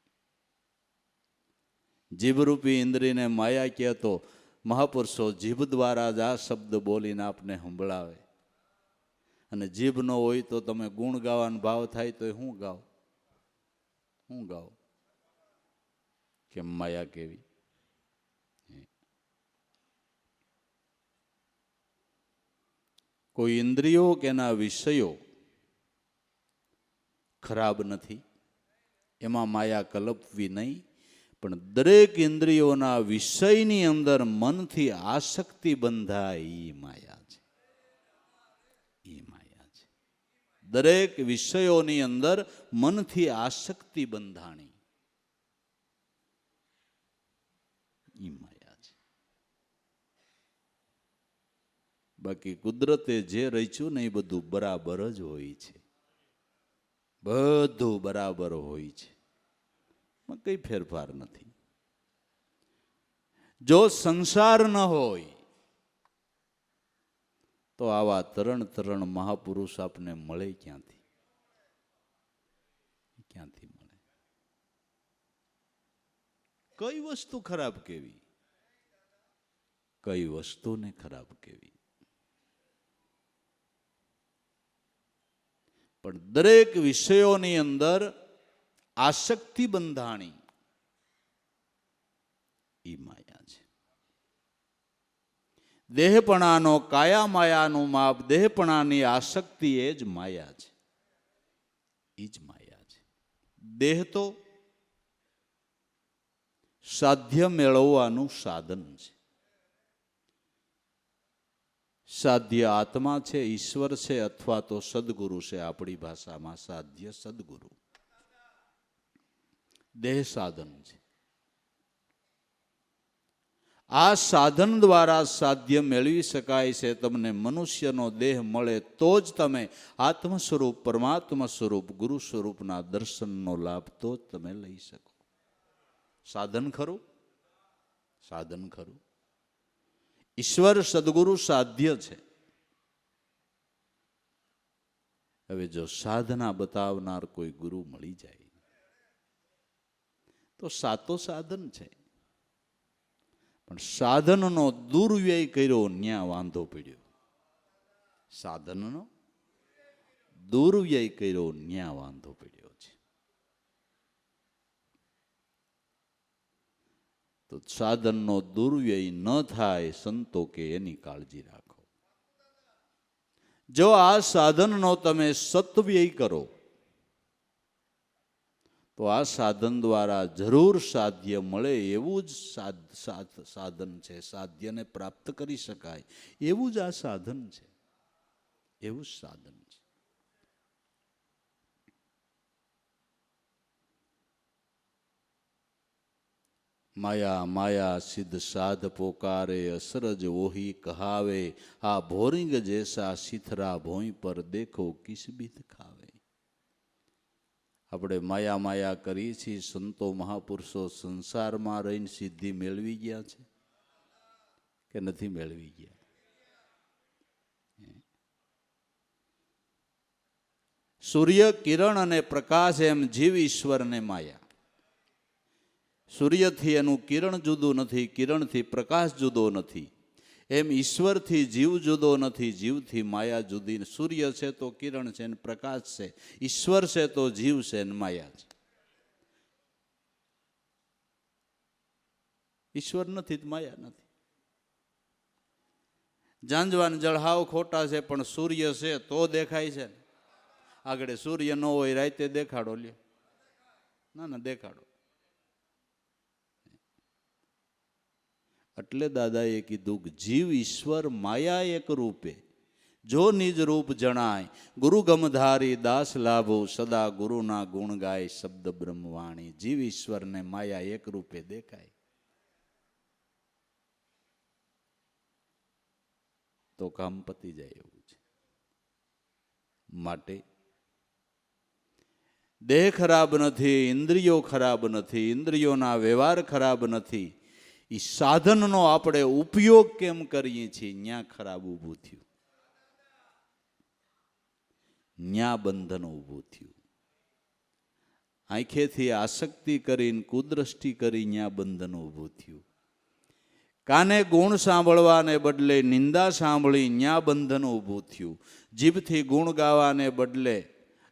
જીભરૂપી ઇન્દ્રિયને માયા કહે તો મહાપુરુષો જીભ દ્વારા જ આ શબ્દ બોલીને આપને સંભળાવે. અને જીભ ન હોય તો તમે ગુણ ગાવાનો ભાવ થાય તો શું ગાઓ? શું ગાઓ? કેમ માયા કેવી? કોઈ ઇન્દ્રિયો કે એના વિષયો ખરાબ નથી, એમાં માયા કલ્પવી નહીં. પણ દરેક ઇન્દ્રિયોના વિષયની અંદર મનથી આસક્તિ બંધાય એ માયા છે, એ માયા છે. દરેક વિષયોની અંદર મનથી આસક્તિ બંધાણી એ માયા છે. બાકી કુદરતે જે રચ્યું ને એ બધું બરાબર જ હોય છે, બધું બરાબર હોય છે, કઈ ફેરફાર નથી. જો સંસાર ન હોય તો આવા તરણ તરણ મહાપુરુષ આપને મળે ક્યાંથી? ક્યાંથી મળે? કઈ વસ્તુ ખરાબ કેવી? કઈ વસ્તુને ખરાબ કેવી? પણ દરેક વિષયોની અંદર આસક્તિ બંધાણી ઈ માયા છે. દેહપણાનો કાયા માયાનું માપ, દેહપણાની આસક્તિ એ જ માયા છે, એ જ માયા છે. દેહ તો સાધ્ય મેળવવાનું સાધન છે. સાધ્ય આત્મા છે, ઈશ્વર છે, અથવા તો સદગુરુ છે. આપણી ભાષામાં સાધ્ય સદગુરુ. દેહ સાધન છે. આ સાધન દ્વારા સાધ્ય મેળવી શકાય છે. તમને મનુષ્યનો દેહ મળે તો જ તમે આત્મ સ્વરૂપ, પરમાત્મા સ્વરૂપ, ગુરુ સ્વરૂપના દર્શનનો લાભ તો જ તમે લઈ શકો. સાધન ખરું? સાધન ખરું. ઈશ્વર સદગુરુ સાધ્ય છે. હવે જો સાધના બતાવનાર કોઈ ગુરુ મળી જાય તો સાતો સાધન છે, પણ સાધનનો દુર્વ્યય કર્યો ન્યા વાંધો પડ્યો. સાધનનો દુર્વ્યય કર્યો ન્યા વાંધો પડ્યો છે. તો સાધનનો દુર્વ્યય ન થાય સંતો કે એની કાળજી રાખો. જો આ સાધનનો તમે સત્વ્યય કરો તો આ સાધન દ્વારા જરૂર સાધ્ય મળે એવું જ સાધન છે. સાધ્યને પ્રાપ્ત કરી શકાય એવું જ આ સાધન છે, એવું જ સાધન છે. માયા માયા સિદ્ધ સાધ પોકારે, અસરજ ઓહી કહાવે, આ ભોરિંગ જૈસા સિથરા ભોઈ પર દેખો કિસ બીત ખાવે. આપણે માયા માયા કરી છીએ. સંતો મહાપુરુષો સંસારમાં રહીને સિદ્ધિ મેળવી ગયા છે કે નથી મેળવી ગયા? સૂર્ય કિરણ અને પ્રકાશ એમ જીવ ઈશ્વરને માયા. સૂર્યથી એનું કિરણ જુદું નથી, કિરણથી પ્રકાશ જુદો નથી. એમ ઈશ્વરથી જીવ જુદો નથી, જીવથી માયા જુદી. સૂર્ય છે તો કિરણ છે ને પ્રકાશ છે, ઈશ્વર છે તો જીવ છે ને માયા છે. ઈશ્વર નથી તો માયા નથી. ઝાંઝવાન જળ હાવ ખોટા છે, પણ સૂર્ય છે તો દેખાય છે. આગળ સૂર્ય ન હોય રાતે દેખાડો લ્યો, ના દેખાડો. એટલે દાદાએ કીધું કે જીવ ઈશ્વર માયા એક રૂપે, જો નિજ રૂપ જણાય, ગુરુ ગમધારી દાસ લાભો, સદા ગુરુના ગુણ ગાય, શબ્દ બ્રહ્મવાણી. જીવ ઈશ્વરને માયા એક રૂપે દેખાય તો કામ પતી જાય એવું છે. માટે દેહ ખરાબ નથી, ઇન્દ્રિયો ખરાબ નથી, ઇન્દ્રિયોના વ્યવહાર ખરાબ નથી. એ સાધનનો આપણે ઉપયોગ કેમ કરીએ છીએ ત્યાં ખરાબ ઊભું થયું, ત્યાં બંધન ઊભું થયું. આંખેથી આસક્તિ કરીને કુદ્રષ્ટિ કરી ત્યાં બંધન ઊભું થયું. કાને ગુણ સાંભળવાને બદલે નિંદા સાંભળી ત્યાં બંધન ઊભું થયું. જીભથી ગુણ ગાવાને બદલે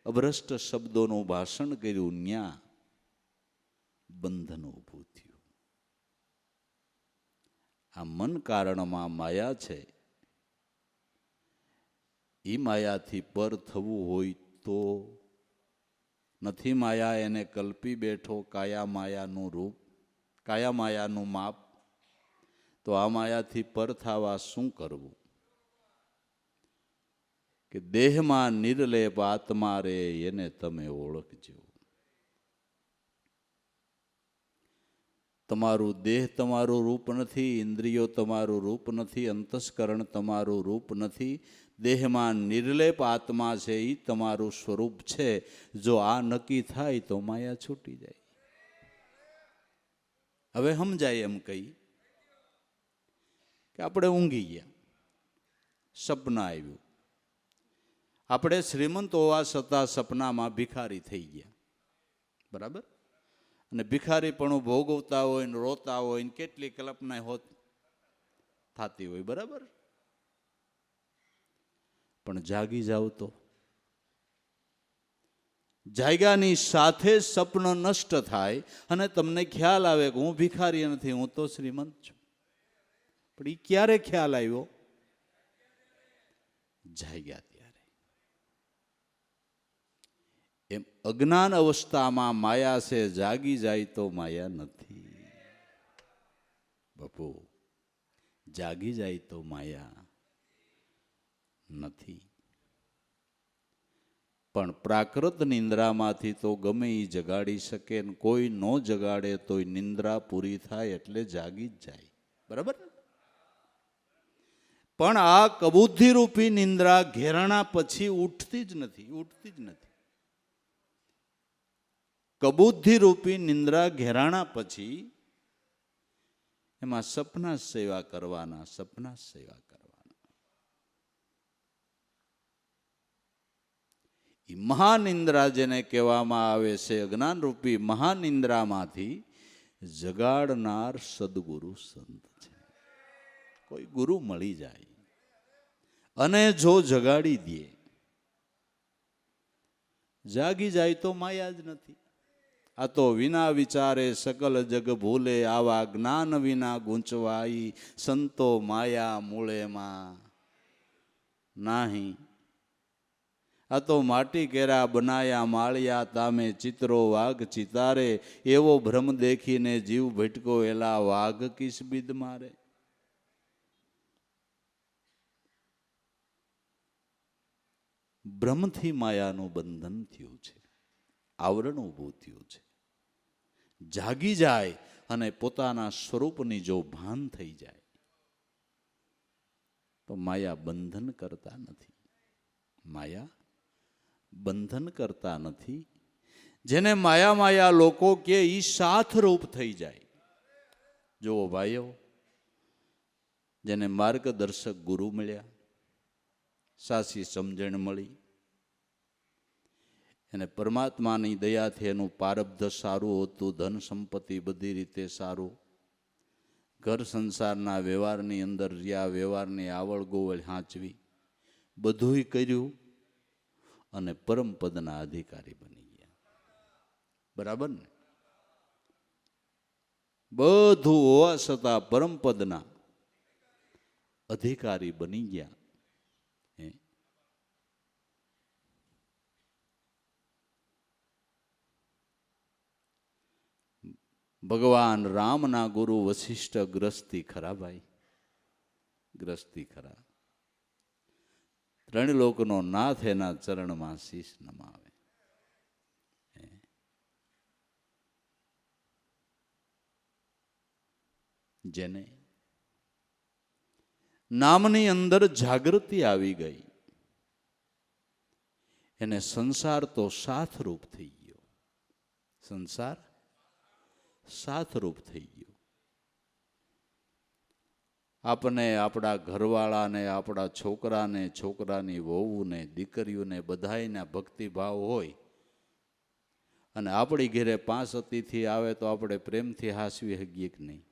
અભ્રષ્ટ શબ્દોનું ભાષણ કર્યું ત્યાં બંધન ઊભું થયું. આ મન કારણમાં માયા છે. એ માયાથી પર થવું હોય તો નથી. માયા એને કલ્પી બેઠો કાયા માયાનું રૂપ, કાયા માયાનું માપ. તો આ માયાથી પર થવા શું કરવું? કે દેહમાં નિર્લેપ આત્મા રે એને તમે ઓળખજો. તમારું દેહ તમારું રૂપ નથી, ઇન્દ્રિયો તમારું રૂપ નથી, અંતસ્કરણ તમારું રૂપ નથી. દેહમાં નિર્લેપ આત્મા છે, એ તમારું સ્વરૂપ છે. જો આ નક્કી થાય તો માયા છૂટી જાય. હવે સમજાય એમ કહી કે આપણે ઊંઘી ગયા, સપના આવ્યું. આપણે શ્રીમંત હોવા છતાં સપનામાં ભિખારી થઈ ગયા, બરાબર? અને ભિખારી પણ ભોગવતા હોય ને રોતા હોય ને કેટલી કલ્પના હોત થતી હોય, બરાબર? પણ જાગી જાવ તો જાગ્યાની સાથે સપનો નષ્ટ થાય અને તમને ખ્યાલ આવે કે હું ભિખારી નથી, હું તો શ્રીમંત છું. પણ એ ક્યારે ખ્યાલ આવ્યો? જાગ્યા ત્યારે. એમ અજ્ઞાન અવસ્થામાં માયા છે, જાગી જાય તો માયા નથી. બાપુ, જાગી જાય તો માયા નથી. પણ પ્રાકૃત નિંદ્રામાંથી તો ગમે એ જગાડી શકે ને કોઈ ન જગાડે તો નિંદ્રા પૂરી થાય એટલે જાગી જ જાય, બરાબર? પણ આ કબૂદ્ધિ રૂપી નિંદ્રા ઘેરણા પછી ઉઠતી જ નથી, ઉઠતી જ નથી. કબૂદ્ધિ રૂપી નિંદ્રા ઘેરાણા પછી એમાં સપના સેવા કરવાના, સપના સેવા કરવાના. એ મહાનિંદ્રા જેને કહેવામાં આવે છે, અજ્ઞાન રૂપી મહાનિંદ્રામાંથી જગાડનાર સદગુરુ સંત છે. કોઈ ગુરુ મળી જાય અને જો જગાડી દે, જાગી જાય તો માયા જ નથી. આ તો વિના વિચારે સકલ જગ ભૂલે, આવા જ્ઞાન વિના ગૂંચવાઈ, સંતો માયા મૂળેમાં નાહી. આ તો માટી કેરા બનાયા માળિયા, તામે ચિત્રો વાઘ ચિતારે, એવો ભ્રમ દેખીને જીવ ભટકો, એલા વાઘ કિસ બિદ મારે. બ્રહ્મથી માયાનું બંધન થયું છે, આવરણ ઊભું થયું છે. જાગી જાય અને પોતાના સ્વરૂપની જો ભાન થઈ જાય તો માયા બંધન કરતા નથી. માયા બંધન કરતા નથી. જેને માયા માયા લોકો કે ઈ સાથરૂપ થઈ જાય. જુઓ ભાઈઓ, જેને માર્ગદર્શક ગુરુ મળ્યા, સાચી સમજણ મળી, એને પરમાત્માની દયાથી એનું પારબ્ધ સારું હતું, ધન સંપત્તિ બધી રીતે સારું, ઘર સંસારના વ્યવહારની અંદર રહ્યા, વ્યવહારની આવળ ગોવળ હાંચવી, બધુંય કર્યું અને પરમપદના અધિકારી બની ગયા, બરાબર ને? બધું હોવા છતાં પરમપદના અધિકારી બની ગયા. ભગવાન રામના ગુરુ વશિષ્ઠ ગ્રસ્તી ખરા ભાઈ, ગ્રસ્તી ખરા. ત્રણ લોકનો નાથ એના ચરણમાં શીશ નમાવે. જેને નામની અંદર જાગૃતિ આવી ગઈ એને સંસાર તો સાથરૂપ થઈ ગયો. સંસાર સાથરૂપ થઈ ગયો. આપણે આપણા ઘરવાળાને, આપણા છોકરાને, છોકરાની વહુને, દીકરીઓને બધાયના ભક્તિભાવ હોય અને આપણી ઘરે 5 અતિથિ આવે તો આપણે પ્રેમથી હાસવી શકીએ કે નહીં?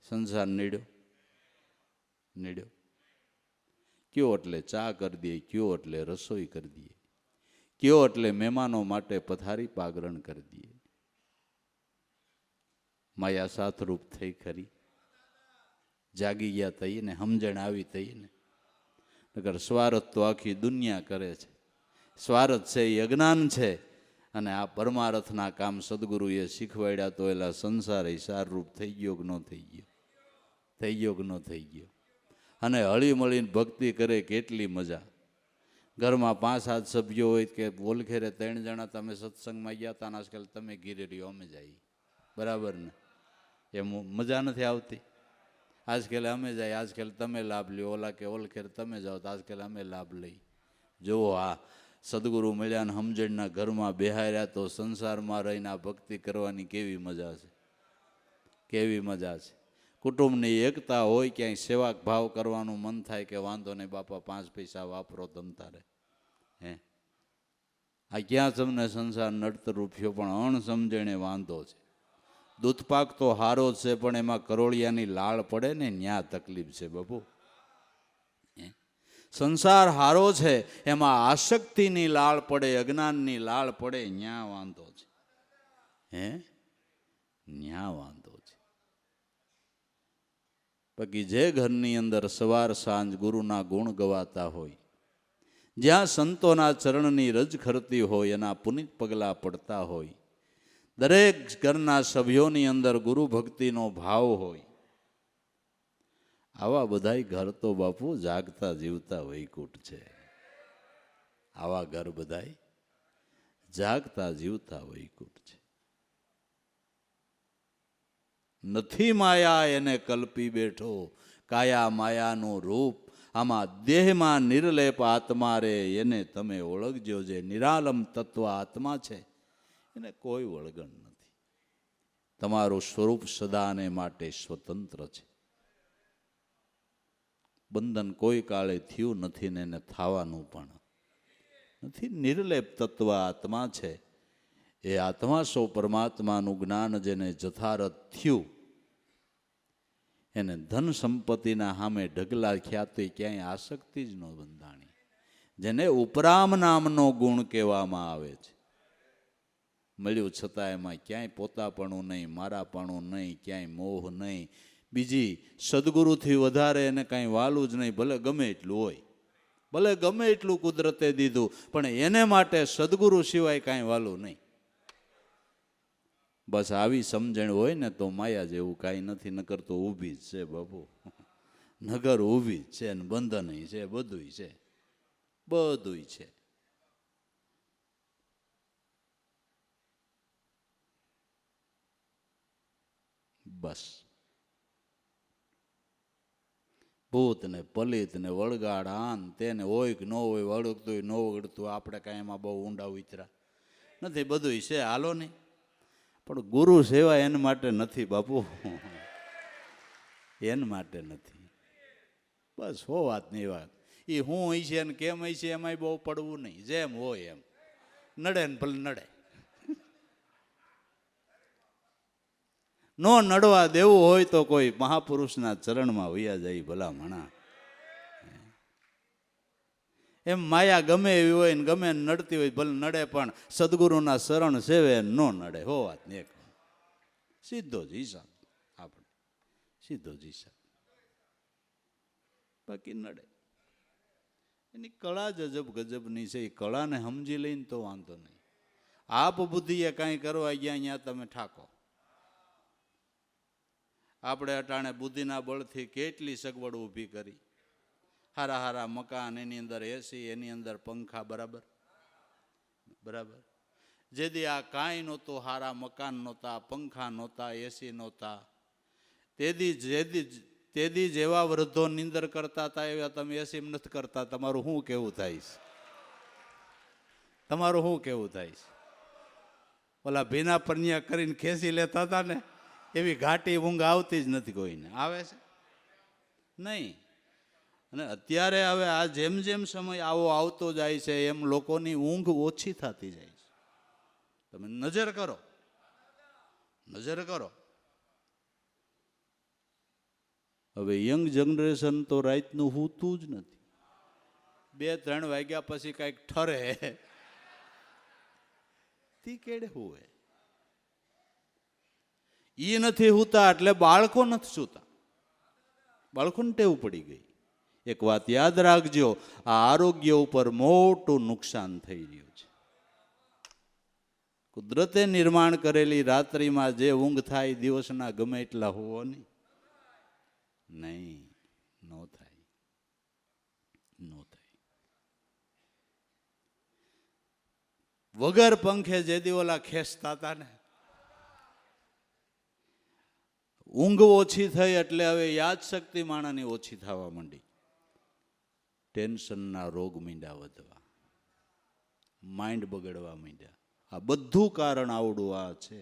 સંસાર નીડ્યો નીડ્યો. કયો એટલે ચા કરી દઈએ, કયો એટલે રસોઈ કરી દઈએ, કયો એટલે મહેમાનો માટે પથારી પાગરણ કરી દઈએ. માયા સાથરૂપ થઈ ખરી? જાગી ગયા થઈએ ને, સમજણ આવી થઈએ ને. નકર સ્વાર્થ તો આખી દુનિયા કરે છે. સ્વાર્થ છે એ અજ્ઞાન છે, અને આ પરમાર્થના કામ સદગુરુએ શીખવાડ્યા તો એલા સંસાર સારરૂપ થઈ ગયો કે ન થઈ ગયો? થઈ ગયો કે ન થઈ ગયો? અને હળી મળીને ભક્તિ કરે કેટલી મજા. ઘરમાં 5-7 સભ્યો હોય કે ઓલખેરે 3 જણા તમે સત્સંગમાં ગયા હતા ને આજકાલ તમે ઘીરે રહ્યો, અમે જઈએ, બરાબર ને? એમ મજા નથી આવતી. આજકાલ અમે જાય, આજકાલ તમે લાભ લ્યો, ઓલા કે ઓલખેર તમે જાઓ તો આજકાલ અમે લાભ લઈ. જો આ સદગુરુ મળ્યા ને સમજણના ઘરમાં બેહાર્યા તો સંસારમાં રહીને આ ભક્તિ કરવાની કેવી મજા છે, કેવી મજા છે. કુટુંબની એકતા હોય, ક્યાંય સેવા ભાવ કરવાનું મન થાય કે વાંધો નહીં બાપા 5 પૈસા વાપરો તમતા રે. આ ક્યાં તમને સંસાર નડતર થયો? પણ અણસમજણે વાંધો છે. દૂધપાક તો હારો છે, પણ એમાં કરોળિયાની લાળ પડે ને ન્યા તકલીફ છે બાપુ. સંસાર હારો છે, એમાં આસક્તિની લાળ પડે, અજ્ઞાનની લાળ પડે, ન્યા વાંધો છે. ન્યા વાંધો છે. બાકી જે ઘરની અંદર સવાર સાંજ ગુરુના ગુણ ગવાતા હોય, જ્યાં સંતોના ચરણની રજ ખરતી હોય, એના પુનિત પગલા પડતા હોય, દરેક ઘરના સભ્યોની અંદર ગુરુ ભક્તિનો ભાવ હોય, આવા બધાય ઘર તો બાપુ જાગતા જીવતા વૈકુંઠ છે. આવા ઘર બધાય જાગતા જીવતા વૈકુંઠ છે. નથી માયા એને કલ્પી બેઠો, કાયા માયાનું રૂપ. આમાં દેહમાં નિર્લેપ આત્મા રે, એને તમે ઓળખજો. જે નિરાલમ તત્વ આત્મા છે એને કોઈ વળગણ નથી. તમારું સ્વરૂપ સદાને માટે સ્વતંત્ર છે. બંધન કોઈ કાળે થયું નથી ને એને થવાનું પણ નથી. નિર્લેપ તત્વ આત્મા છે. એ આત્મા સૌ પરમાત્માનું જ્ઞાન જેને જથારથ થયું, એને ધન સંપત્તિના સામે ઢગલા ખ્યાતિ ક્યાંય આસક્તિ જ ન બંધાણી. જેને ઉપરામ નામનો ગુણ કહેવામાં આવે છે. મળ્યું છતાં એમાં ક્યાંય પોતાપણું નહીં, મારાપણું નહીં, ક્યાંય મોહ નહીં. બીજી સદગુરુથી વધારે એને કાંઈ વાલું જ નહીં. ભલે ગમે એટલું હોય, ભલે ગમે એટલું કુદરતે દીધું, પણ એને માટે સદગુરુ સિવાય કાંઈ વાલું નહીં. બસ આવી સમજણ હોય ને તો માયા જેવું કાંઈ નથી. નકર તો ઊભી જ છે બાપુ, નગર ઊભી જ છે, ને બંધન છે, બધુંય છે, બધુંય છે. બસ ભૂત ને પલિત ને વળગાડ આન તેને હોય કે ન હોય, વળગતું ન વળગતું, આપણે કાંઈ એમાં બહુ ઊંડા ઉતરા નથી. બધુંય છે, હાલો નહીં. પણ ગુરુ સેવા એના માટે નથી બાપુ, એના માટે નથી. બસ હો વાત નહીં વાત. એ હું હોય છે ને કેમ હોય છે એમાંય બહુ પડવું નહીં. જેમ હોય એમ નડે ને ભલે નડે. નો નડવા દેવું હોય તો કોઈ મહાપુરુષના ચરણમાં વયા જાય ભલા મણા. એમ માયા ગમે એવી હોય ને ગમે નડતી હોય ભલે નડે, પણ સદગુરુના શરણ સેવે ન નડે. હો વાત ને એક સીધો જ હિસાબ, આપણે સીધો જ હિસાબ. બાકી નડે. એની કળા જ અજબ ગજબની છે. એ કળાને સમજી લઈને તો વાંધો નહીં. આપ બુદ્ધિએ કાંઈ કરવા ગયા અહીંયા તમે ઠાકો. આપણે અટાણે બુદ્ધિના બળથી કેટલી સગવડ ઊભી કરી. હારા હારા મકાન, એની અંદર એસી, એની અંદર પંખા, બરાબર બરાબર. જેદી આ કાંઈ નહોતું, હારા મકાન નહોતા, પંખા નહોતા, એસી નહોતા, તેદી જેવા વૃદ્ધો નિંદર કરતા હતા એવા તમે એસી નથી કરતા. તમારું શું કેવું થાય છે? તમારું શું કેવું થાય છે? ઓલા ભીના પરનિયા કરીને ખેંચી લેતા હતા ને, એવી ઘાટી ઊંઘ આવતી જ નથી કોઈને. આવે છે નહીં. અને અત્યારે હવે આ જેમ જેમ સમય આવો આવતો જાય છે એમ લોકોની ઊંઘ ઓછી થતી જાય છે. તમે નજર કરો, નજર કરો. હવે યંગ જનરેશન તો રાતનું સૂતું જ નથી. 2-3 વાગ્યા પછી કાંઈક ઠરે તી કેડે હુવે. ઈ નથી સૂતા એટલે બાળકો નથી સૂતા. બાળકોને ટેવ પડી ગઈ. એક વાત યાદ રાખજો, આ આરોગ્ય ઉપર મોટું નુકસાન થઈ રહ્યું છે. કુદરતે નિર્માણ કરેલી રાત્રિમાં જે ઊંઘ થાય દિવસના ગમે એટલા હોવો નહીં, નો થાય, નો થાય. વગર પંખે જે દી ઓલા ખેંચતા હતા ને, ઊંઘ ઓછી થઈ એટલે હવે યાદશક્તિ માણસની ઓછી થવા માંડી. ટેન્શનના રોગ માંડ્યા વધવા, માઇન્ડ બગડવા માંડ્યા. આ બધું કારણ આવડું આ છે.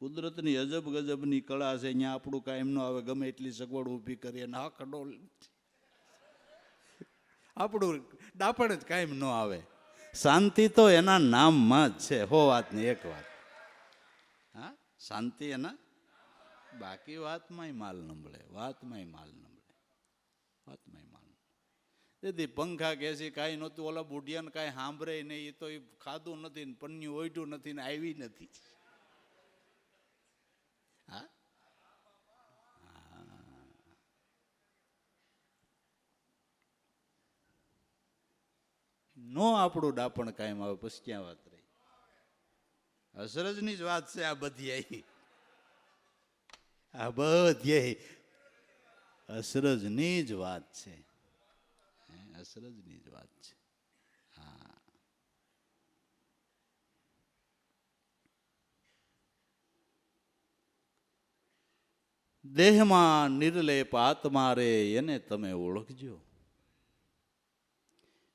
કુદરતની અજબ ગજબની કળા છે. અહીંયા આપણું કાંઈ ન આવે, ગમે એટલી સગવડ ઊભી કરીએ ને આખડો આપણું ડાપણ જ કાંઈ ન આવે. શાંતિ તો એના નામમાં જ છે. હો વાતની એક વાત. હા, શાંતિ એના, બાકી વાતમાંય માલ નંબળે, વાતમાંય માલ નંબળે, વાતમાંય માલ. તેથી પંખા કેસી કાંઈ નહોતું. ઓલા બુઢિયાને કાંઈ સાંભળે નહીં. એ તો એ ખાધું નથી ને પન્યું ઓઢ્યું નથી ને આવી નથી. હા, નો આપણું ડાપણ કાયમ આવે પછી ક્યાં વાત રહી? અસરજની જ વાત છે આ બધી. આ બધી અસરજની જ વાત છે. અસરજની જ વાત છે. હા, દેહમાં નિર્લેપ આત્મા રે એને તમે ઓળખજો.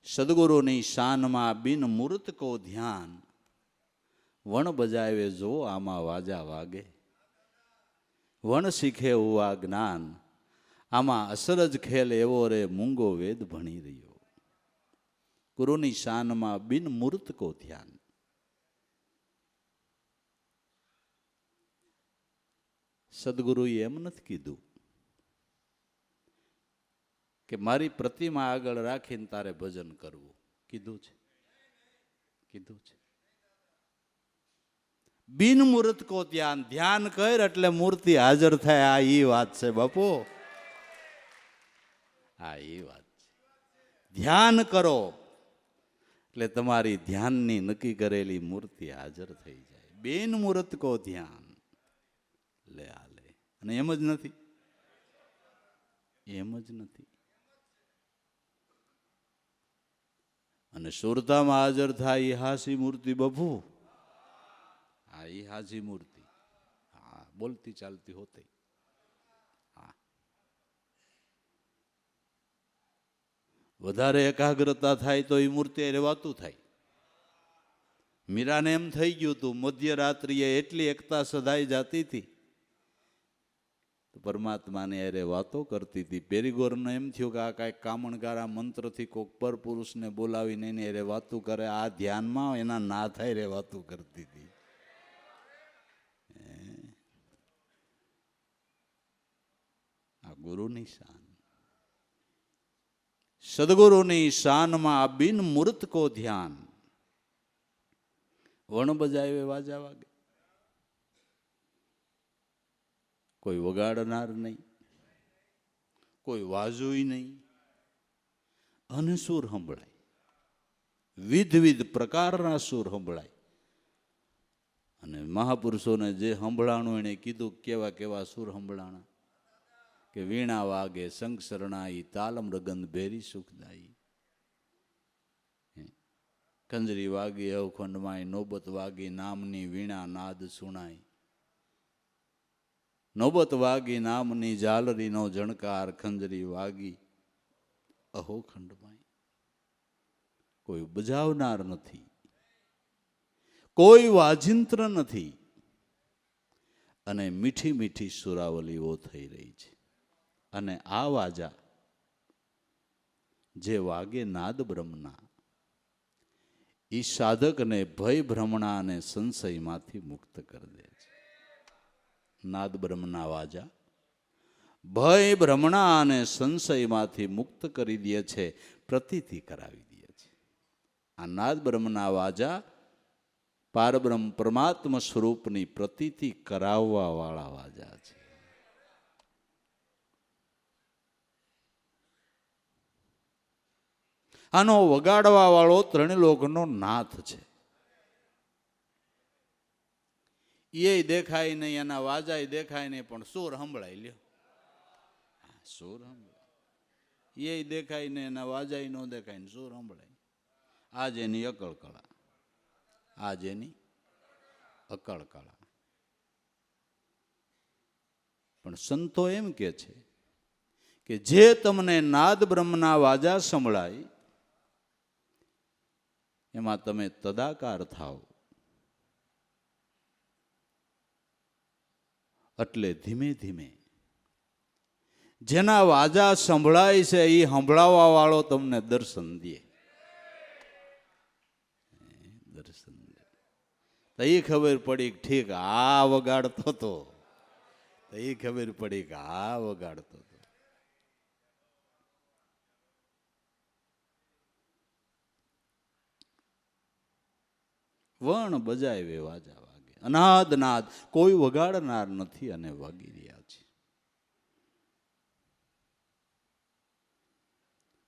સદગુરુની શાનમાં બિન મૂર્ત કો ધ્યાન, વણ બજાવે જો આમાં વાજા વાગે. વણ શીખે હુઆ જ્ઞાન, આમાં અસરજ ખેલ એવો રે મૂંગો વેદ ભણી રહ્યો. ગુરુની શાનમાં બિન મૂર્ત કો ધ્યાન. સદગુરુએ એમ નથી કીધું કે મારી પ્રતિમા આગળ રાખીને તારે ભજન કરવું. કીધું છે? કીધું છે. બિન મૂર્ત કો ધ્યાન. ધ્યાન કર એટલે મૂર્તિ હાજર થાય. આ ઈ વાત છે બાપુ. આ ઈ વાત છે. ધ્યાન કરો એટલે તમારી ધ્યાનની નક્કી કરેલી મૂર્તિ હાજર થઈ જાય. બિન મૂર્ત કો ધ્યાન. લે આ લે. અને એમ જ નથી, એમ જ નથી. અને સુરતામાં હાજર થાય એ હાસી મૂર્તિ બભુ. હા, એ હાજી મૂર્તિ. હા, બોલતી ચાલતી હોતી. હા, વધારે એકાગ્રતા થાય તો એ મૂર્તિ રહેવાતું થાય. મીરાને એમ થઈ ગયું હતું, મધ્યરાત્રિએ એટલી એકતા સધાઈ જતી હતી તો પરમાત્માને અરે વાતો કરતી હતી. પેરીગોરને એમ થયું કે આ કાંઈક કામણગારા મંત્રથી કોઈક પર પુરુષને બોલાવીને એને અરે વાતું કરે. આ ધ્યાનમાં એના ના થાય રે વાતું કરતી હતી. આ ગુરુની શાન. સદગુરુની શાનમાં બિન મૂર્ત કો ધ્યાન, વણ બજાવે વાજા વાગે. કોઈ વગાડનાર નહીં, કોઈ વાજુય નહીં, અને સૂર સંભળાય, વિવિધ પ્રકારના સૂર સંભળાય. અને મહાપુરુષોને જે સંભળાણું એને કીધું કેવા કેવા સૂર સંભળાણા, કે વીણા વાગે શંખ શરણાઈ, તાલ મૃગંદ ભેરી સુખદાયી. કંજરી વાગી અવખંડમાય, નોબત વાગી નામની વીણા નાદ સુણાય. નોબત વાગી નામની ઝાલરીનો જણકાર, ખંજરી વાગી અહો ખંડમાય. કોઈ બજાવનાર નથી, કોઈ વાજિંત્ર નથી, અને મીઠી મીઠી સુરાવલીઓ થઈ રહી છે. અને આ વાજા જે વાગે નાદ બ્રહ્મના, એ સાધકને ભય ભ્રમણા અને સંશયમાંથી મુક્ત કરી દે છે. નાદ બ્રહ્મના વાજા ભય ભ્રમણા અને સંશયમાંથી મુક્ત કરી દે છે, પ્રતીતિ કરાવી દે છે. આ નાદ બ્રહ્મના વાજા પારબ્રહ્મ પરમાત્મા સ્વરૂપની પ્રતીતિ કરાવવા વાળા વાજા છે. આનો વગાડવા વાળો ત્રણલોકનો નાથ છે. એ દેખાય નહીં, એના વાજાય દેખાય નહીં, પણ સૂર સંભળાય લ્યો. સૂર સંભળાય, એ દેખાય નહીં, એના વાજાય ન દેખાય ને સૂર સંભળાય. આજ એની અકળ કળા, આજ એની અકળ કળા. પણ સંતો એમ કે છે કે જે તમને નાદ બ્રહ્મના વાજા સંભળાય એમાં તમે તદાકાર થાવ, એટલે ધીમે ધીમે જેના વાજા સંભળાય છે એ સંભળાવવા વાળો તમને દર્શન દે. દર્શન દે તો એ ખબર પડી કે ઠીક આ વગાડતો હતો, તો એ ખબર પડી કે આ વગાડતો હતો. વણ બજાવે વાજા વાગે, અનાદ નાદ કોઈ વગાડનાર નથી અને વાગી રહ્યા છે.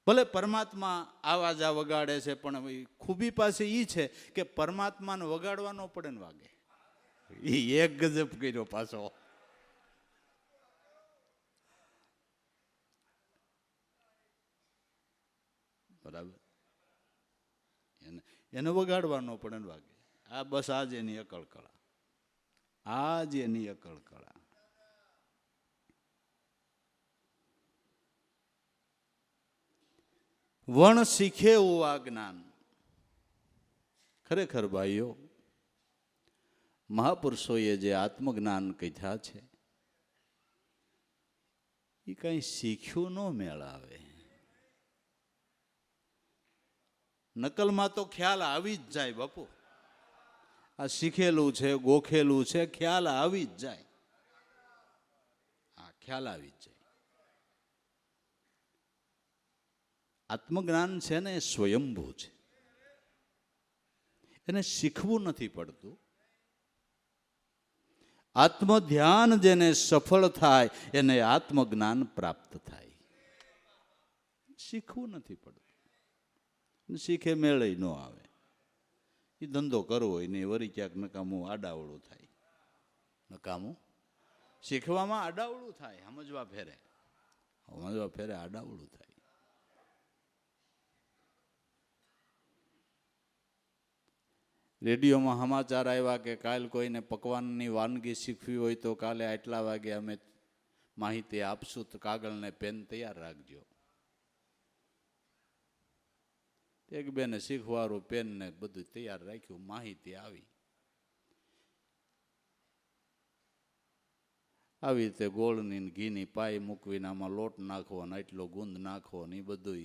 ભલે પરમાત્મા આ વાજા વગાડે છે, પણ ખૂબી પાસે એ છે કે પરમાત્માને વગાડવાનો પડે ને વાગે. એ એક ગજબ કર્યો પાછો. બરાબર, એને વગાડવાનો પડે ને વાગે. આ બસ આજ એની અકળ કળા, આજ એની અકળ કળા. વણ શીખે એવું આ જ્ઞાન. ખરેખર ભાઈઓ, મહાપુરુષોએ જે આત્મજ્ઞાન કથા છે એ કઈ શીખ્યું ન મેળાવે. નકલમાં તો ખ્યાલ આવી જ જાય બાપુ. આ શીખેલું છે, ગોખેલું છે, ખ્યાલ આવી જ જાય. આ ખ્યાલ આવી જ જાય. આત્મજ્ઞાન છે ને એ સ્વયંભૂ છે, એને શીખવું નથી પડતું. આત્મધ્યાન જેને સફળ થાય એને આત્મજ્ઞાન પ્રાપ્ત થાય. શીખવું નથી પડતું. શીખે મેળે ન આવે. એ ધંધો કરવો હોય ને વળી ક્યાંક નકામું આડાવડું થાય. નકામું શીખવામાં આડાવડું થાય, સમજવા ફેરે આડાવડું થાય. રેડિયોમાં સમાચાર આવ્યા કે કાલ કોઈને પકવાનની વાનગી શીખવી હોય તો કાલે આટલા વાગે અમે માહિતી આપશું, તો કાગળ ને પેન તૈયાર રાખજો. એક બેને શીખવાડું, પેન ને બધું તૈયાર રાખ્યું, માહિતી આવી. આવી રીતે ગોળની ઘીની પાઈ મૂકવીને આમાં લોટ નાખવો ને એટલો ગુંદ નાખવો ને એ બધું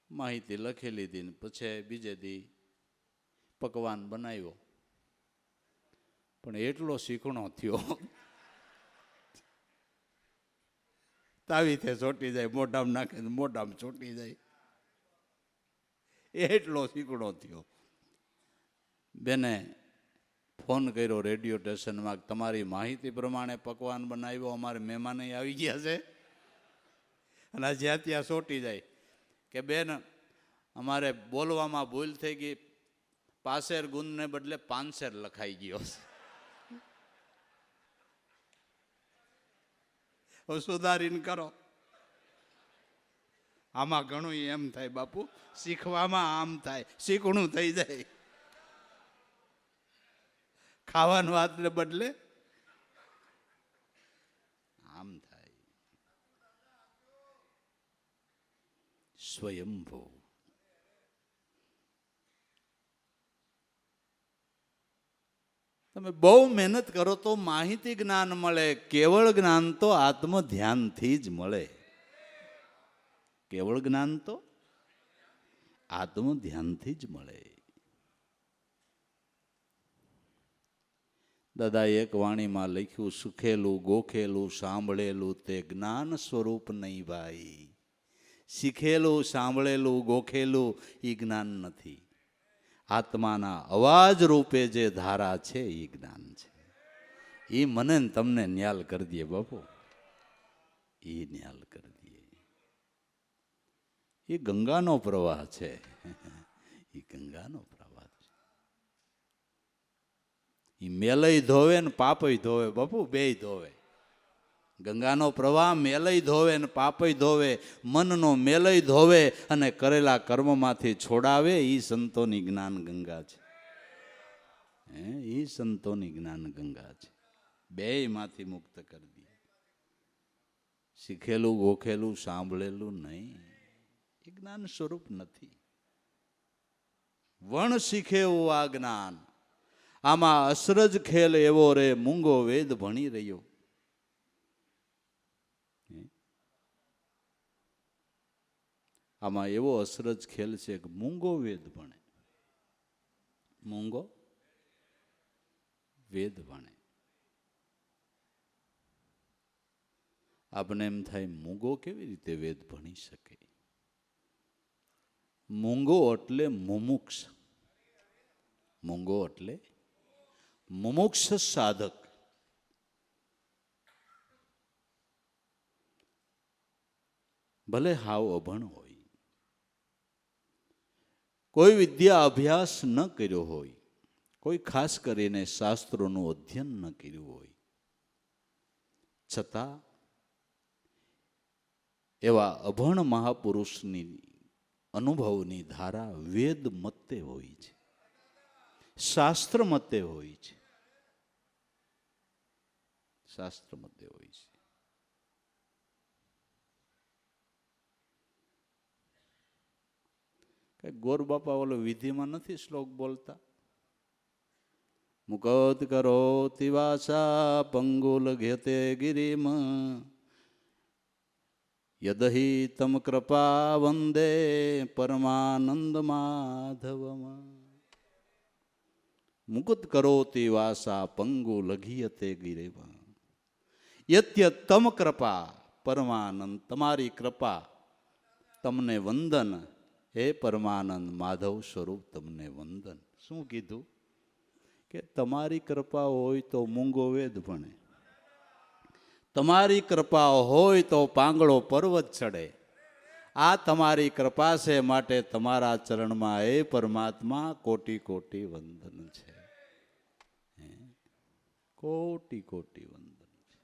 માહિતી લખી લીધી. ને પછી બીજે દી પકવાન બનાવ્યો, પણ એટલો શીખણો થયો તાવી તે ચોટી જાય, મોઢામાં નાખે મોઢામાં ચોટી જાય, એટલો શીખણો થયો. બેને ફોન કર્યો રેડિયો સ્ટેશનમાં, તમારી માહિતી પ્રમાણે પકવાન બનાવ્યો, અમારે મહેમાન આવી ગયા છે અને જ્યાં ત્યાં ચોટી જાય. કે બેન અમારે બોલવામાં ભૂલ થઈ ગઈ, પાસેર ગુંદને બદલે પાંસેર લખાઈ ગયો છે, સુધારીને કરો. આમાં ઘણું એમ થાય બાપુ, શીખવામાં આમ થાય, શીખણું થઈ જાય. ખાવાનું વાતને બદલે આમ થાય. સ્વયંભૂ. તમે બહુ મહેનત કરો તો માહિતી જ્ઞાન મળે, કેવળ જ્ઞાન તો આત્મ ધ્યાનથી જ મળે. કેવળ જ્ઞાન તો આત્મ ધ્યાનથી જ મળે. દાદા એક વાણીમાં લખ્યું, સુખેલું ગોખેલું સાંભળેલું તે જ્ઞાન સ્વરૂપ નહીં ભાઈ. શીખેલું સાંભળેલું ગોખેલું એ જ્ઞાન નથી. આત્માના અવાજ રૂપે જે ધારા છે એ જ્ઞાન છે. એ મને તમને ન્યાલ કરી દે બાપુ, એ ન્યાલ કરી દે. એ ગંગાનો પ્રવાહ છે, એ ગંગાનો પ્રવાહ છે. એ મેલય ધોવે ને પાપય ધોવે બાપુ, બેય ધોવે. ગંગાનો પ્રવાહ મેલય ધોવે ને પાપય ધોવે, મનનો મેલય ધોવે અને કરેલા કર્મમાંથી છોડાવે. એ સંતોની જ્ઞાન ગંગા છે. એ સંતોની જ્ઞાન ગંગા છે. બેયમાંથી મુક્ત કરી દે. શીખેલું ગોખેલું સાંભળેલું નહીં, એ જ્ઞાન સ્વરૂપ નથી. વણ શીખે એવું આ જ્ઞાન. આમાં અસરજ ખેલ એવો રે, મૂંગો વેદ ભણી રહ્યો. આમાં એવો અસરજ ખેલ છે કે મૂંગો વેદ ભણે. મૂંગો વેદ ભણે. આપણે એમ થાય મૂંગો કેવી રીતે વેદ ભણી શકે? મૂંગો એટલે મુમુક્ષ. મૂંગો એટલે મુમુક્ષ સાધક. ભલે હાવ અભણ હોય, કોઈ વિદ્યા અભ્યાસ ન કર્યો હોય, કોઈ ખાસ કરીને શાસ્ત્રોનું અધ્યયન ન કર્યું હોય, છતાં એવા અભણ મહાપુરુષની અનુભવની ધારા વેદ મતે હોય છે, શાસ્ત્ર મતે હોય છે. શાસ્ત્ર મતે હોય છે. કઈ ગોર બાપા ઓલો વિધિમાં નથી શ્લોક બોલતા? મુકત કરો તિવાસા પંગુલ ઘેતે ગિરિમ યદહિ તમ કૃપા વંદે પરમાનંદ માધવમ. મુકુત કરોતિ વાસા પંગુ લઘિયતે ગિરેવ યત્ય તમ કૃપા પરમાનંદ. તમારી કૃપા, તમને વંદન. હે પરમાનંદ માધવ સ્વરૂપ તમને વંદન. શું કીધું? કે તમારી કૃપા હોય તો મૂંગો વેદ ભણે, તમારી કૃપા હોય તો પાંગળો પર્વત ચડે. આ તમારી કૃપા છે, માટે તમારા ચરણમાં એ પરમાત્મા કોટી કોટી વંદન છે. કોટી કોટી વંદન છે.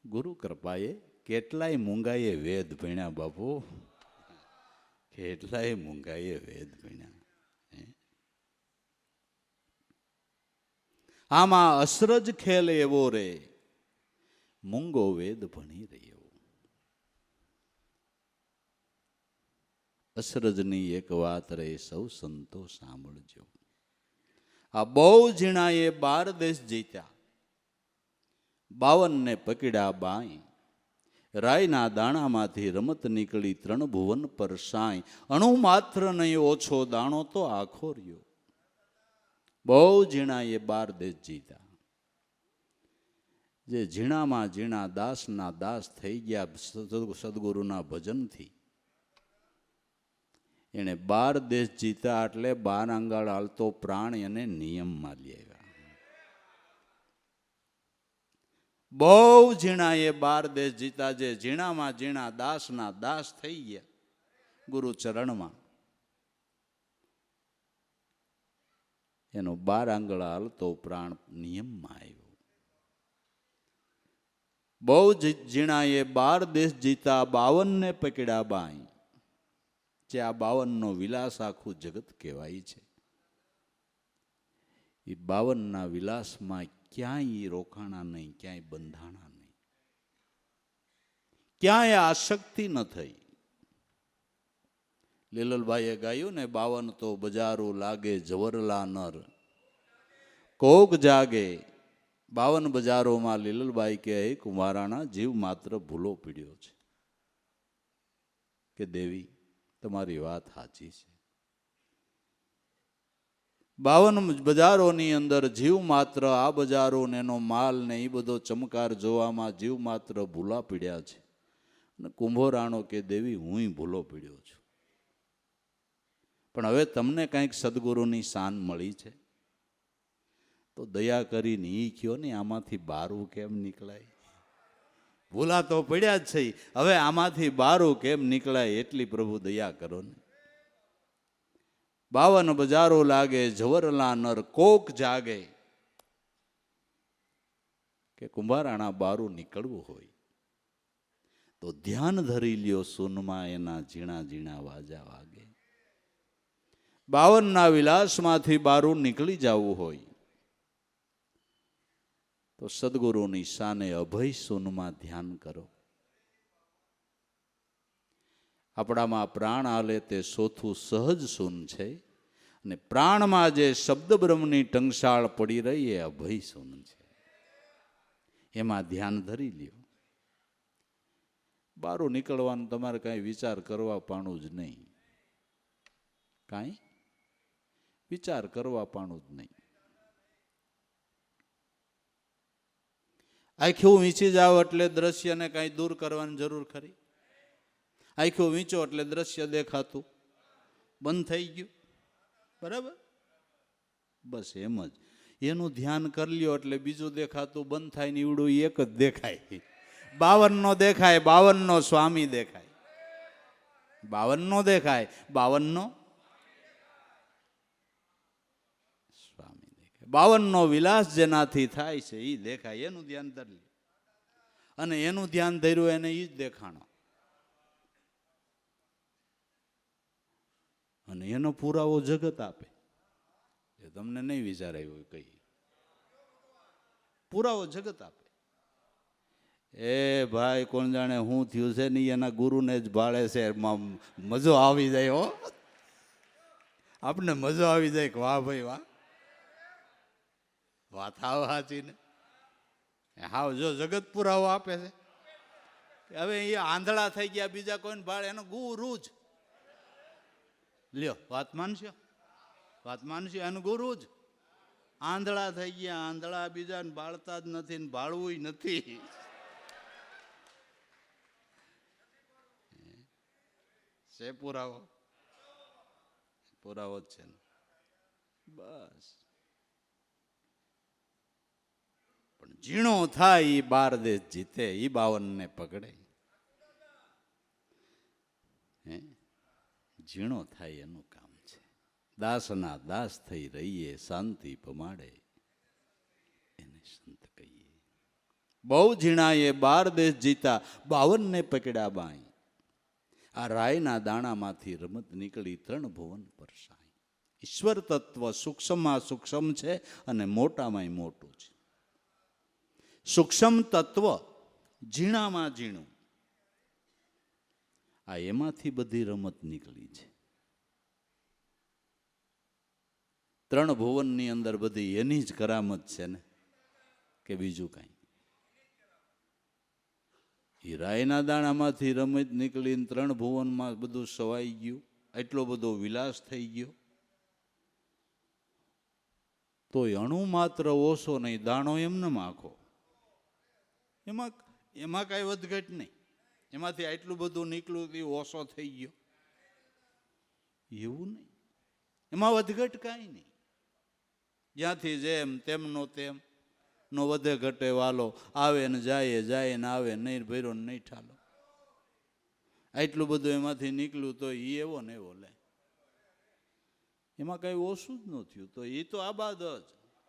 ગુરુ કૃપાએ કેટલાય મૂંગાએ વેદ ભણ્યા બાપુ, કેટલાય મૂંગાએ વેદ ભણ્યા. આમાં અસરજ ખેલ એવો રે, મૂંગો વેદ ભણી રહ્યો. અસરજની એક વાત રે, સૌ સંતો સાંભળજો. આ બહુ ઝીણાએ 12 દેશ જીત્યા, 52 ને પકડ્યા બાઈ. રાયના દાણામાંથી રમત નીકળી 3 ભુવન પર સાંઈ. અણુ માત્ર નહીં ઓછો દાણો તો આખો રહ્યો. બહુ ઝીણાએ 12 દેશ જીત્યા. જે ઝીણામાં ઝીણા દાસના દાસ થઈ ગયા સદગુરુના ભજનથી. એને 12 દેશ જીત્યા એટલે 12 આંગળ હાલતો પ્રાણ એને નિયમમાં લઈ આવ્યા. બહુ ઝીણા એ 12 દેશ જીતા, જે ઝીણામાં ઝીણા દાસના દાસ થઈ ગયા ગુરુ ચરણમાં. એનો 12 આંગળા હાલતો પ્રાણ નિયમમાં આવ્યો. બહુ ઝીણા એ 12 દેશ જીતા, 52 ને પકડ્યા બાઈ. જે આ 52 નો વિલાસ આખું જગત કહેવાય છે. એ 52 ના વિલાસમાં ક્યાંય રોકાણા નહીં, ક્યાંય બંધાણા નહીં, ક્યાંય આસક્તિ ન થઈ. લીલલભાઈએ ગાયું ને, 52 તો બજારું લાગે જવરલા નર, કોક જાગે. 52 બજારોમાં લીલલભાઈ કહે, કુંભારાણા જીવ માત્ર ભૂલો પીડ્યો છે. કે દેવી તમારી વાત સાચી છે. 52 બજારોની અંદર જીવ માત્ર, આ બજારો ને એનો માલ ને એ બધો ચમકાર જોવામાં જીવ માત્ર ભૂલા પીડ્યા છે. અને કુંભોરાણો કે દેવી હું ભૂલો પીડ્યો છું. પણ હવે તમને કંઈક સદગુરુની શાન મળી છે, તો દયા કરીને ઈ કયો ને, આમાંથી બારું કેમ નીકળાય? ભૂલા તો પડ્યા જ છે, હવે આમાંથી બારું કેમ નીકળાય એટલી પ્રભુ દયા કરો ને. 52 બજારો લાગે જવરલા નર, કોક જાગે. કે કુંભારાણા બારું નીકળવું હોય તો ધ્યાન ધરી લ્યો, સુનમાં એના ઝીણા ઝીણા વાજા વાગે. 52 ના વિલાસમાંથી બારું નીકળી જવું હોય તો સદગુરુની શાને અભય સુનમાં ધ્યાન કરો. આપણામાં પ્રાણ આલે તે સોથું સહજ સુન છે, અને પ્રાણમાં જે શબ્દ બ્રહ્મની ટંકશાળ પડી રહી એ અભય સુન છે. એમાં ધ્યાન ધરી લ્યો. બારું નીકળવાનું તમારે કાંઈ વિચાર કરવા પાણું જ નહીં, કાંઈ વિચાર કરવા પાણું જ નહીં. આંખું વીંચી જાવ એટલે દ્રશ્યને કાંઈ દૂર કરવાની જરૂર ખરી? આંખું વીંચો એટલે દ્રશ્ય દેખાતું બંધ થઈ ગયું, બરાબર? બસ એમ જ એનું ધ્યાન કરી લ્યો એટલે બીજું દેખાતું બંધ થાય ને ઈવડું એક જ દેખાય. 52 નો દેખાય, 52 નો સ્વામી દેખાય. 52 નો દેખાય, 52 નો સ્વામી દેખાય. 52 નો વિલાસ જેનાથી થાય છે એ દેખાય, એનું ધ્યાન ધરી લ્યો. અને એનું ધ્યાન ધર્યું એને એ જ દેખાણો. અને એનો પુરાવો જગત આપે. એ તમને નહીં વિચારાય હોય કઈ પુરાવો જગત આપે. એ ભાઈ કોણ જાણે શું થયું છે નહીં, એના ગુરુને જ ભાળે છે. મજો આવી જાય હો, આપણે મજો આવી જાય કે વાહ ભાઈ વાહ, વાત હાવ સાચી ને. હાવ જો જગત પુરાવો આપે છે. હવે એ આંધળા થઈ ગયા, બીજા કોઈને ભાળે, એનો ગુરુ જ લ્યો. વાત માનશો? વાત માનશો? એનું ગુરુ જ. આંધળા થઈ ગયા, આંધળા બીજાને બાળતા જ નથી ને ભાળવું નથી. છે પુરાવો? પુરાવો જ છે ને. બસ પણ ઝીણો થાય એ 12 દેશ જીતે, એ 52 ને પકડે. હે ઝીણો થાય એનું કામ છે. દાસના દાસ થઈ રહીએ, શાંતિ પમાડે એને સંત કહીએ. બહુ ઝીણા એ 12 દેશ જીતા, 52 ને પકડ્યા બાઈ. આ રાયના દાણામાંથી રમત નીકળી, 3 ભુવન પરસાઈ. ઈશ્વર તત્વ સૂક્ષ્મમાં સૂક્ષ્મ છે અને મોટામાંય મોટું છે. સૂક્ષ્મ તત્વ ઝીણામાં ઝીણું, આ એમાંથી બધી રમત નીકળી છે. 3 ભુવનની અંદર બધી એની જ કરામત છે ને, કે બીજું કાંઈ? એ રાયના દાણામાંથી રમત નીકળીને 3 ભુવનમાં બધું સવાઈ ગયું, એટલો બધો વિલાસ થઈ ગયો. તો અણુ માત્ર ઓછો નહીં, દાણો એમને આખો. એમાં કાંઈ વધઘટ નહીં. એમાંથી આટલું બધું નીકળ્યું એ ઓછો થઈ ગયો એવું નહીં. એમાં વધઘટ કાંઈ નહીં. જ્યાંથી જેમ તેમનો તેમ, નો વધે ઘટે વાલો, આવે ને જાય ને આવે, નહીં ભર્યો ને નહીં ઠાલો. આટલું બધું એમાંથી નીકળ્યું તો એ એવો ને એવો લે, એમાં કઈ ઓછું જ ન થયું. તો એ તો આબાદ જ.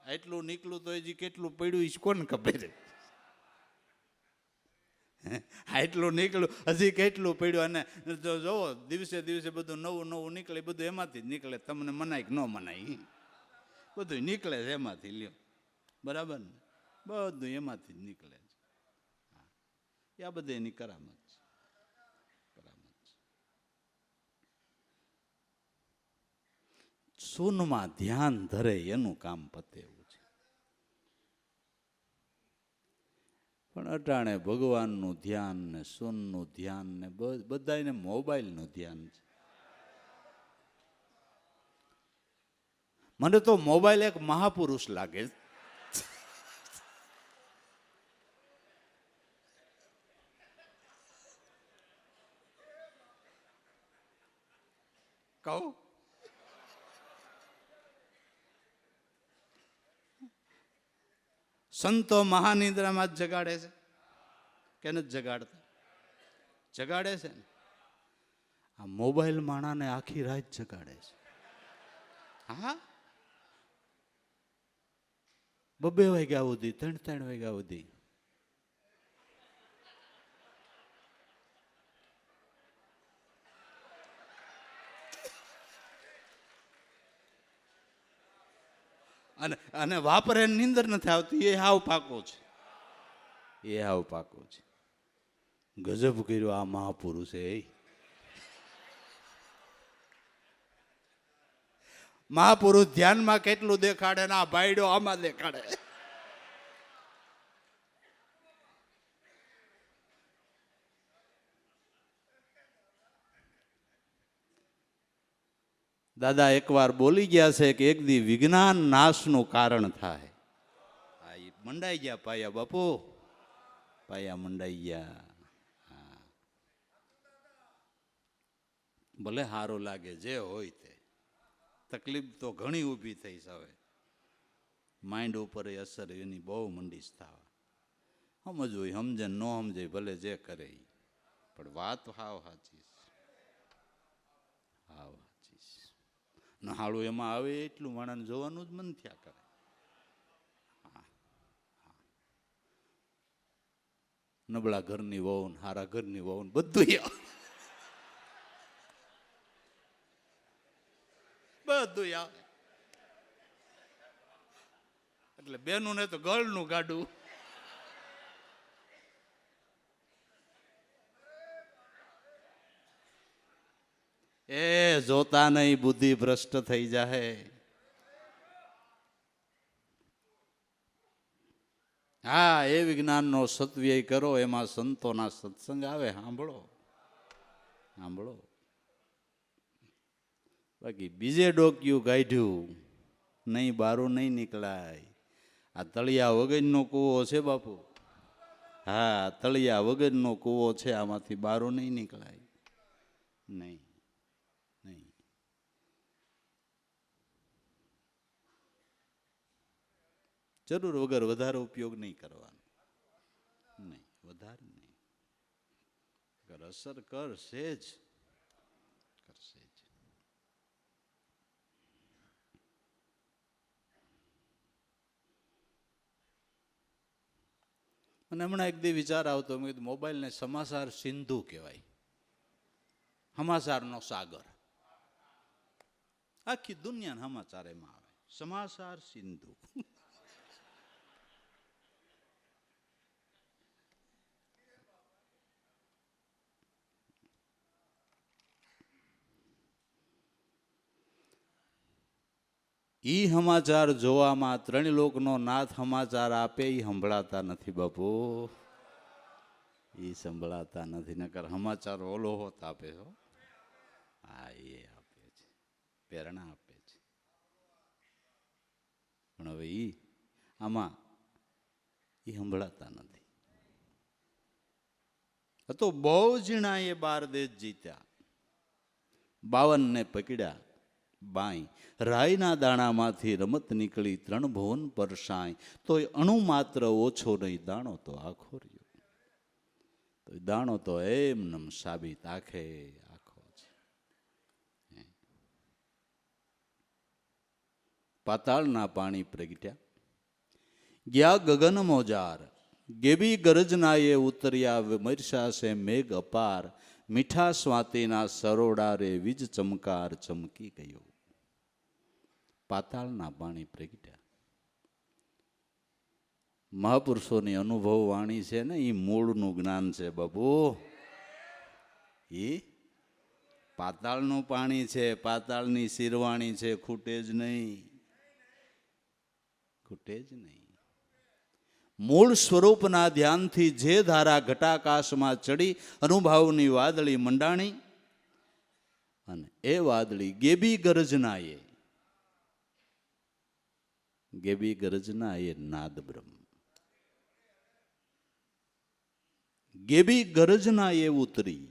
આટલું નીકળ્યું તો હજી કેટલું પડ્યું એ કોને ખબર? આટલું નીકળ્યું હજી કેટલું પડ્યું. અને જોવો દિવસે દિવસે બધું નવું નવું નીકળે, બધું એમાંથી જ નીકળે. તમને મનાય કે ન મનાય, બધું નીકળે છે એમાંથી. લ્યો, બરાબર ને? બધું એમાંથી જ નીકળે છે. આ બધે એની કરામત છે. શૂનમાં ધ્યાન ધરે એનું કામ પતે એવું છે. પણ અટાણે ભગવાનનું ધ્યાન ને શૂનનું ધ્યાન ને બધાને મોબાઈલનું ધ્યાન છે. મને તો મોબાઈલ એક મહાપુરુષ લાગે. કહું, સંતો મહાનિદ્રામાં જ જગાડે છે કે નથી જગાડતા? જગાડે છે ને. આ મોબાઈલ માણાને આખી રાત જગાડે છે. હા, 2 વાગ્યા સુધી, 3 વાગ્યા સુધી. અને વાપરે નીંદર નથી આવતી. એ હાવ પાકો છે, એ હાવ પાકો છે. ગજબ કર્યો આ મહાપુરુષે. મહાપુરુષ ધ્યાનમાં કેટલું દેખાડે ને આ ભાઈડો આમાં દેખાડે. દાદા એકવાર બોલી ગયા છે કે એક દી વિજ્ઞાન નાશનું કારણ થાય. હા, એ મંડાઈ ગયા પાયા બાપુ, પાયા મંડાઈ ગયા. ભલે સારું લાગે જે હોય તે, તકલીફ તો ઘણી ઊભી થઈ છે. હવે માઇન્ડ ઉપર અસર એની બહુ મંડી થવા. સમજવું સમજે ન સમજે ભલે જે કરે, પણ વાત હાવ સાચી છે, હાવ સાચી છે. નહાળું એમાં આવે એટલું માણસને જોવાનું જ મન થયા કરે. નબળા ઘરની વહુ, હારા ઘરની વહુ, બધું બધું આવે. એટલે બેનું ને તો ગળનું ગાડું. એ જોતા નહીં બુદ્ધિ ભ્રષ્ટ થઈ જાય. હા, એ વિજ્ઞાનનો સત્વ્યય કરો. એમાં સંતોના સત્સંગ આવે, સાંભળો સાંભળો. બાકી બીજે ડોક્યું કાઢ્યું નહીં, બારું નહીં નીકળાય. આ તળિયા વગરનો કૂવો છે બાપુ. હા, તળિયા વગરનો કૂવો છે. આમાંથી બારું નહીં નીકળાય. નહીં નહીં. જરૂર વગર વધારે ઉપયોગ નહીં કરવાનો. નહીં, વધારે નહીં. અસર કરશે જ, કરશે જ. અને હમણાં એક દી વિચાર આવતો, મેં કીધું મોબાઈલને સમાચાર સિંધુ કહેવાય, સમાચારનો સાગર. આખી દુનિયાના સમાચાર એમાં આવે, સમાચાર સિંધુ. ઈ સમાચાર જોવામાં 3 લોકનો નાથ સમાચાર આપે, એ સંભળાતા નથી બાપુ. એ સંભળાતા નથી. નકર સમાચાર ઓલો હોત આપે છો. હા, એ આપે છે, પ્રેરણા આપે છે. પણ હવે આમાં એ સંભળાતા નથી. તો બહુ ઝીણા એ 12 દેશ જીત્યા, 52 ને પકડ્યા, બાઈ રાયના દાણામાંથી રમત નીકળી 3 ભુવન પર સાંઈ, તોય અણુ માત્ર ઓછો નહીં, દાણો તો આખો રહ્યો. તો દાણો તો એમનેમ સાબિત આખે આખો છે. પાતાળના પાણી પ્રગટ્યા, ગયા ગગન મોજાર, ગેબી ગરજનાએ ઉતર્યા, મરસાશે મેઘ અપાર, મીઠા સ્વાતિના સરોડા રે વીજ ચમકાર ચમકી ગયો. પાતાળના પાણી પ્રગટ્યા. મહાપુરુષોની અનુભવ વાણી છે ને, એ મૂળનું જ્ઞાન છે બાપુ. એ પાતાળનું પાણી છે, પાતાળની શિરવાણી છે, ખૂટે જ નહીં, ખૂટે જ નહીં. મૂળ સ્વરૂપના ધ્યાનથી જે ધારા ઘટાકાશમાં ચડી અનુભાવની વાદળી મંડાણી, અને એ વાદળી ગેબી ગરજનાએ, ગેબી ગરજના એ નાદ બ્રહ્મ, ગેબી ગરજના એ ઉતરી,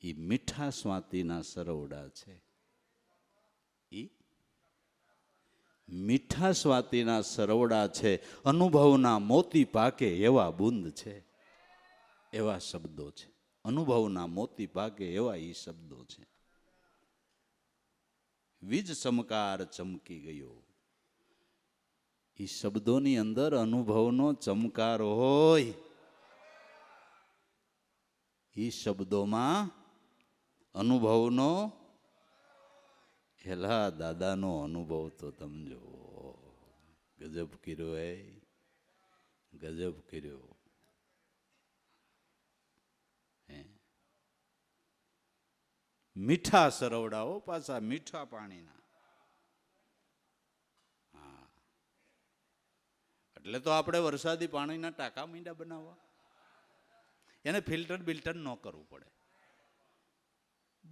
એ મીઠા સ્વાતિના સરોવડા છે. એ મીઠા સ્વાતિના સરોવડા છે, અનુભવના મોતી પાકે એવા બુંદ છે, એવા શબ્દો છે. અનુભવના મોતી પાકે એવા એ શબ્દો છે. વીજ ચમકાર ચમકી ગયો. એ શબ્દોની અંદર અનુભવનો ચમકાર હોય, એ શબ્દોમાં અનુભવનો, હેલા દાદાનો અનુભવ તો સમજો, ગજબ કર્યો. ગજબ કર્યો. મીઠા સરોવડાઓ, પાછા મીઠા પાણીના. હા, એટલે તો આપણે વરસાદી પાણીના ટાંકા મીંડા બનાવવા, એને ફિલ્ટર બિલ્ટર ન કરવું પડે.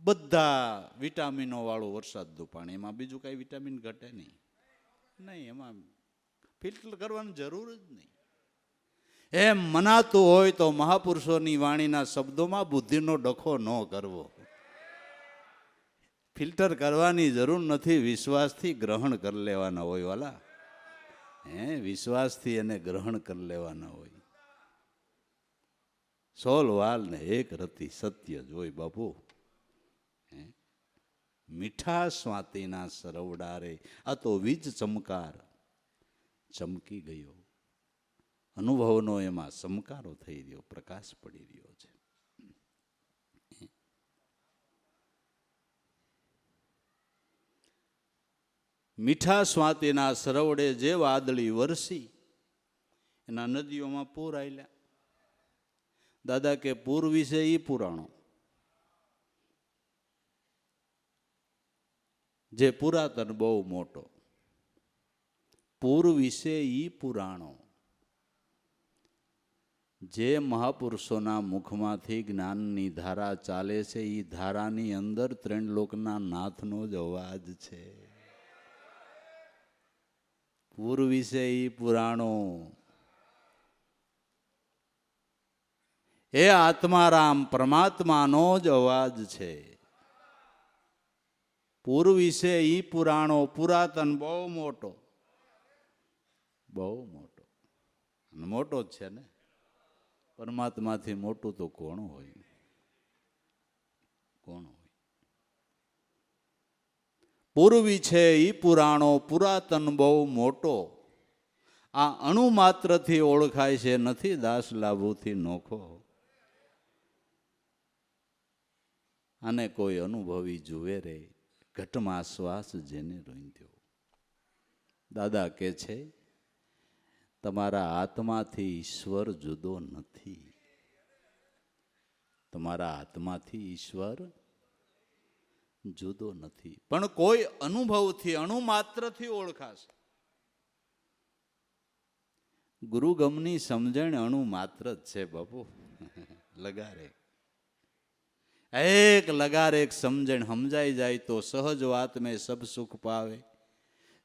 બધા વિટામિનો વાળું વરસાદનું પાણી, એમાં બીજું કાંઈ વિટામિન ઘટે નહીં. એમાં ફિલ્ટર કરવાની જરૂર જ નહીં. એમ મનાતું હોય તો મહાપુરુષોની વાણીના શબ્દોમાં બુદ્ધિનો ડખો ન કરવો. ફિલ્ટર કરવાની જરૂર નથી, વિશ્વાસથી ગ્રહણ કરી લેવાના હોય વાલા. વિશ્વાસથી એને ગ્રહણ કરી લેવાના હોય. 16 વાલ ને એક રતી સત્ય જ હોય બાપુ. મીઠા સ્વાતિના સરોવડા રે, આ તો વીજ ચમકાર ચમકી ગયો. અનુભવનો એમાં ચમકારો થઈ રહ્યો, પ્રકાશ પડી રહ્યો છે. મીઠા સ્વાતિના સરોવડે જે વાદળી વરસી, એના નદીઓમાં પૂર આવેલા. દાદા કે પૂર વિશે ઈ પુરાણો, જે પુરાતન બહુ મોટો. પૂર વિશે ઈ પુરાણો, જે મહાપુરુષોના મુખમાંથી જ્ઞાનની ધારા ચાલે છે, એ ધારાની અંદર 3 લોકના નાથનો જ અવાજ છે. પૂર વિશે ઈ પુરાણો, એ આત્મારામ પરમાત્માનો જ અવાજ છે. પૂર વિશે ઈ પુરાણો, પુરાતન બહુ મોટો, બહુ મોટો. મોટો જ છે ને, પરમાત્માથી મોટું તો કોણ હોય? કોણ હોય? પૂર્વી છે ઈ પુરાણો, પુરાતન બહુ મોટો. આ અણુ માત્રથી ઓળખાય છે, નથી દાસ લાભોથી નોખો. આને કોઈ અનુભવી જુએ રે, ઘટમાં શ્વાસ જેને રોંધ્યો. દાદા કે છે, તમારા આત્માથી ઈશ્વર જુદો નથી. તમારા આત્માથી ઈશ્વર જુદો નથી, પણ કોઈ અનુભવથી, અણુ માત્રથી ઓળખાશે. ગુરુગમની સમજણ અણુ માત્ર જ છે બાપુ. લગારે એક લગાર એક સમજણ સમજાઈ જાય તો સહજ વાત મેં સબ સુખ પાવે.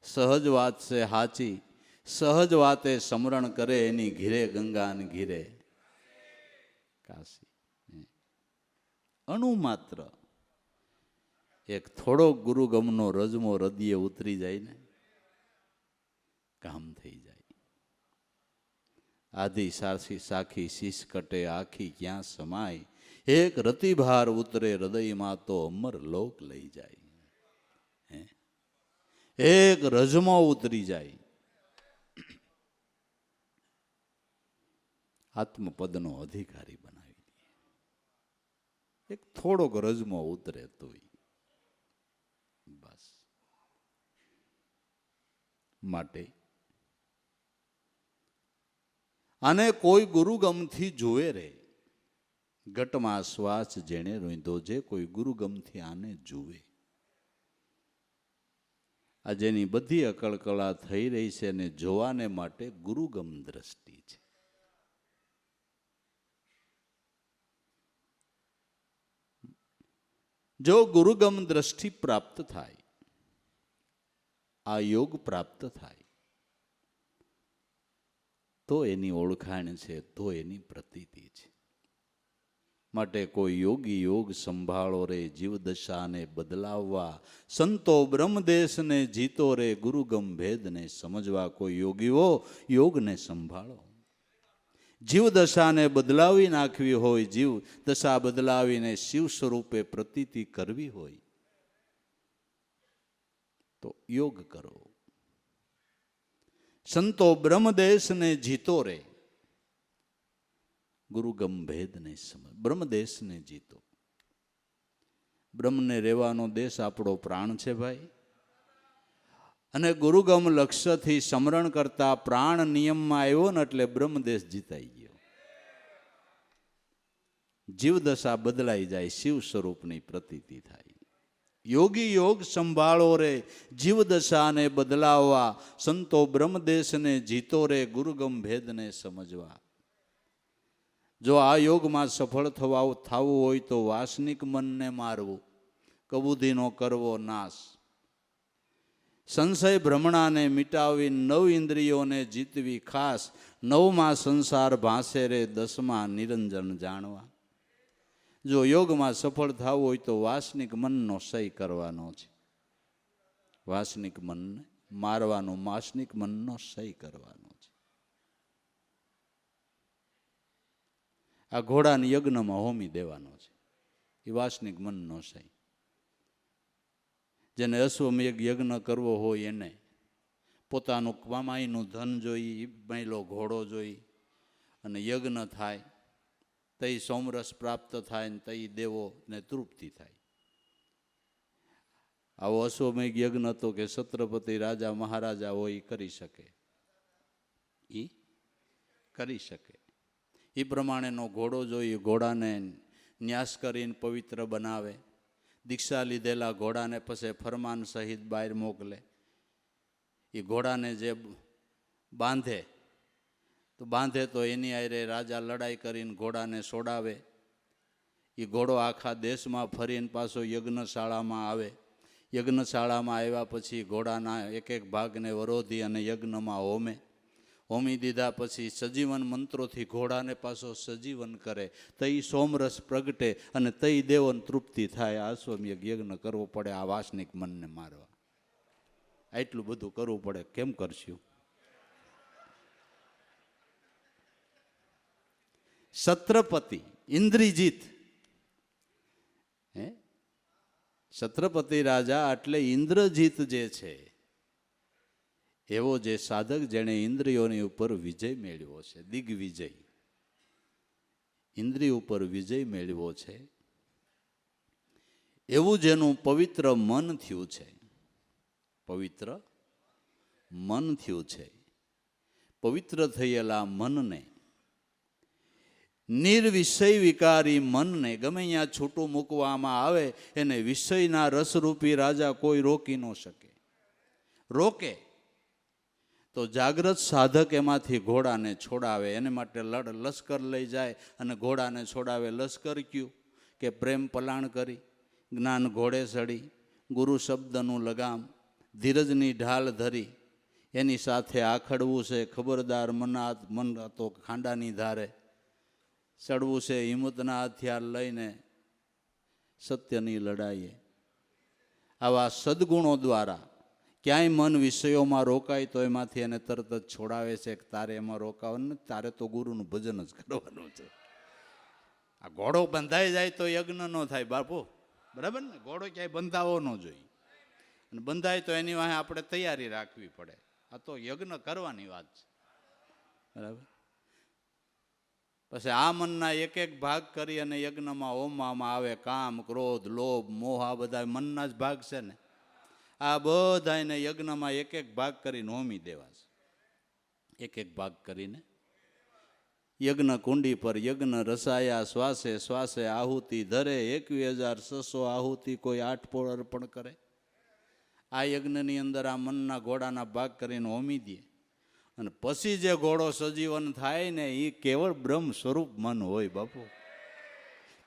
સહજ વાત છે હાચી, સહજ વાતે સમરણ કરે, એની ઘીરે ગંગા ને ઘીરે કાશી. અણુ માત્ર એક થોડો ગુરુગમનો રજમો હૃદયે ઉતરી જાય ને કામ થઈ જાય. આધી સારસી સાખી શીશ કટે આખી ક્યાં સમાય, એક રતિભાર ઉતરે હૃદયમાં તો અમર લોક લઈ જાય. એક રજમો ઉતરી જાય, આત્મપદનો અધિકારી બનાવી દે. એક થોડોક રજમો ઉતરે તોય બસ. માટે અને કોઈ ગુરુગમથી જુએ રે, ઘટમાં શ્વાસ જેણે રોંધો, જે કોઈ ગુરુગમથી આને જુએ. આ જેની બધી અકળકળા થઈ રહી છે અને જોવાને માટે ગુરુગમ દ્રષ્ટિ છે. જો ગુરુગમ દ્રષ્ટિ પ્રાપ્ત થાય, આ યોગ પ્રાપ્ત થાય, તો એની ઓળખાણ છે, તો એની પ્રતીતિ છે. માટે કોઈ યોગી યોગ સંભાળો રે, જીવદશાને બદલાવવા, સંતો બ્રહ્મદેશને જીતો રે, ગુરુગમ ભેદને સમજવા. કોઈ યોગીઓ યોગને સંભાળો. જીવદશાને બદલાવી નાખવી હોય, જીવ દશા બદલાવીને શિવ સ્વરૂપે પ્રતીતિ કરવી હોય તો યોગ કરો. સંતો બ્રહ્મદેશને જીતો રે, ગુરુગમ ભેદને સમજ. બ્રહ્મદેશને જીતો. બ્રહ્મને રહેવાનો દેશ આપણો પ્રાણ છે ભાઈ. અને ગુરુગમ લક્ષ્યથી સમરણ કરતા પ્રાણ નિયમમાં આવ્યો ને એટલે બ્રહ્મદેશ જીતાઈ ગયો. જીવદશા બદલાઈ જાય, શિવ સ્વરૂપની પ્રતીતિ થાય. યોગી યોગ સંભાળો રે, જીવદશાને બદલાવવા, સંતો બ્રહ્મદેશને જીતો રે, ગુરુગમ ભેદને સમજવા. જો આ યોગમાં સફળ થવું હોય તો વાસનિક મનને મારવું, કબૂધીનો કરવો નાશ, સંશય ભ્રમણાને મિટાવી, નવ ઇન્દ્રિયોને જીતવી ખાસ, નવમાં સંસાર ભાંસે રે, દસમાં નિરંજન જાણવા. જો યોગમાં સફળ થવું હોય તો વાસનિક મનનો સહી કરવાનો છે. વાસનિક મનને મારવાનો, વાસનિક મનનો સહી કરવાનો છે. આ ઘોડાને યજ્ઞમાં હોમી દેવાનો છે, એ વાસનિક મનનો સહી. જેને અશ્વમેઘ યજ્ઞ કરવો હોય એને પોતાનું કમાઈનું ધન જોઈ, મહિલો ઘોડો જોઈ અને યજ્ઞ થાય, તઈ સોમરસ પ્રાપ્ત થાય ને તઈ દેવો ને તૃપ્તિ થાય. આવો અશ્વમેઘ યજ્ઞ તો કે છત્રપતિ રાજા મહારાજા હોય કરી શકે, એ કરી શકે. એ પ્રમાણેનો ઘોડો જોઈ, ઘોડાને ન્યાસ કરીને પવિત્ર બનાવે. દીક્ષા લીધેલા ઘોડાને પછી ફરમાન સહિત બહાર મોકલે. એ ઘોડાને જે બાંધે તો એની આરે રાજા લડાઈ કરીને ઘોડાને છોડાવે. એ ઘોડો આખા દેશમાં ફરીને પાછો યજ્ઞશાળામાં આવે. યજ્ઞશાળામાં આવ્યા પછી ઘોડાના એક એક ભાગને વરોધી અને યજ્ઞમાં હોમે. હોમી દીધા પછી સજીવન મંત્રોથી ઘોડાને પાછો સજીવન કરે, તઈ સોમરસ પ્રગટે અને તઈ દેવન તૃપ્તિ થાય. આ અશ્વમેઘ યજ્ઞ કરવો પડે આ વાસનિક મનને મારવા. આટલું બધું કરવું પડે, કેમ કરશું? છત્રપતિ ઇન્દ્રજીત, છત્રપતિ રાજા એટલે ઇન્દ્રજીત જે છે એવો જે સાધક જેણે ઇન્દ્રિયોની ઉપર વિજય મેળવ્યો છે, દિગ્વિજય, ઇન્દ્રિય ઉપર વિજય મેળવ્યો છે, એવું જેનું પવિત્ર મન થયું છે, પવિત્ર મન થયું છે, પવિત્ર થયેલા મનને, નિર્વિષય વિકારી મનને ગમે ત્યાં છૂટું મૂકવામાં આવે એને વિષયના રસરૂપી રાજા કોઈ રોકી ન શકે. રોકે તો જાગ્રત સાધક એમાંથી ઘોડાને છોડાવે. એને માટે લશ્કર લઈ જાય અને ઘોડાને છોડાવે. લશ્કર ક્યું કે પ્રેમ પલાણ કરી, જ્ઞાન ઘોડે ચડી, ગુરુ શબ્દનું લગામ, ધીરજની ઢાલ ધરી, એની સાથે આખડવું છે. ખબરદાર મન તો ખાંડાની ધારે ચડવું છે. હિંમતના હથિયાર લઈને સત્યની લડાઈએ આવા સદગુણો દ્વારા ક્યાંય મન વિષયોમાં રોકાય તો એમાંથી એને તરત જ છોડાવે છે કે તારે એમાં રોકાવાનું નથી, તારે તો ગુરુનું ભજન જ કરવાનું છે. આ ઘોડો બંધાઈ જાય તો યજ્ઞ ન થાય બાપુ, બરાબર ને? ઘોડો ક્યાંય બંધાવો ન જોઈએ, અને બંધાય તો એની વાંહે આપણે તૈયારી રાખવી પડે. આ તો યજ્ઞ કરવાની વાત છે, બરાબર? પછી આ મનના એક એક ભાગ કરી અને યજ્ઞમાં હોમવામાં આવે. કામ, ક્રોધ, લોભ, મોહ, આ બધા મનના જ ભાગ છે ને. આ બધાને યજ્ઞમાં એક એક ભાગ કરીને હોમી દેવા છે. એક એક ભાગ કરીને યજ્ઞ કુંડી પર યજ્ઞ રસાયા, શ્વાસે શ્વાસે આહુતિ ધરે. 21,600 આહુતિ કોઈ 8 પોળ અર્પણ કરે. આ યજ્ઞની અંદર આ મનના ઘોડાના ભાગ કરીને હોમી દે, અને પછી જે ઘોડો સજીવન થાય ને એ કેવળ બ્રહ્મ સ્વરૂપ મન હોય બાપુ.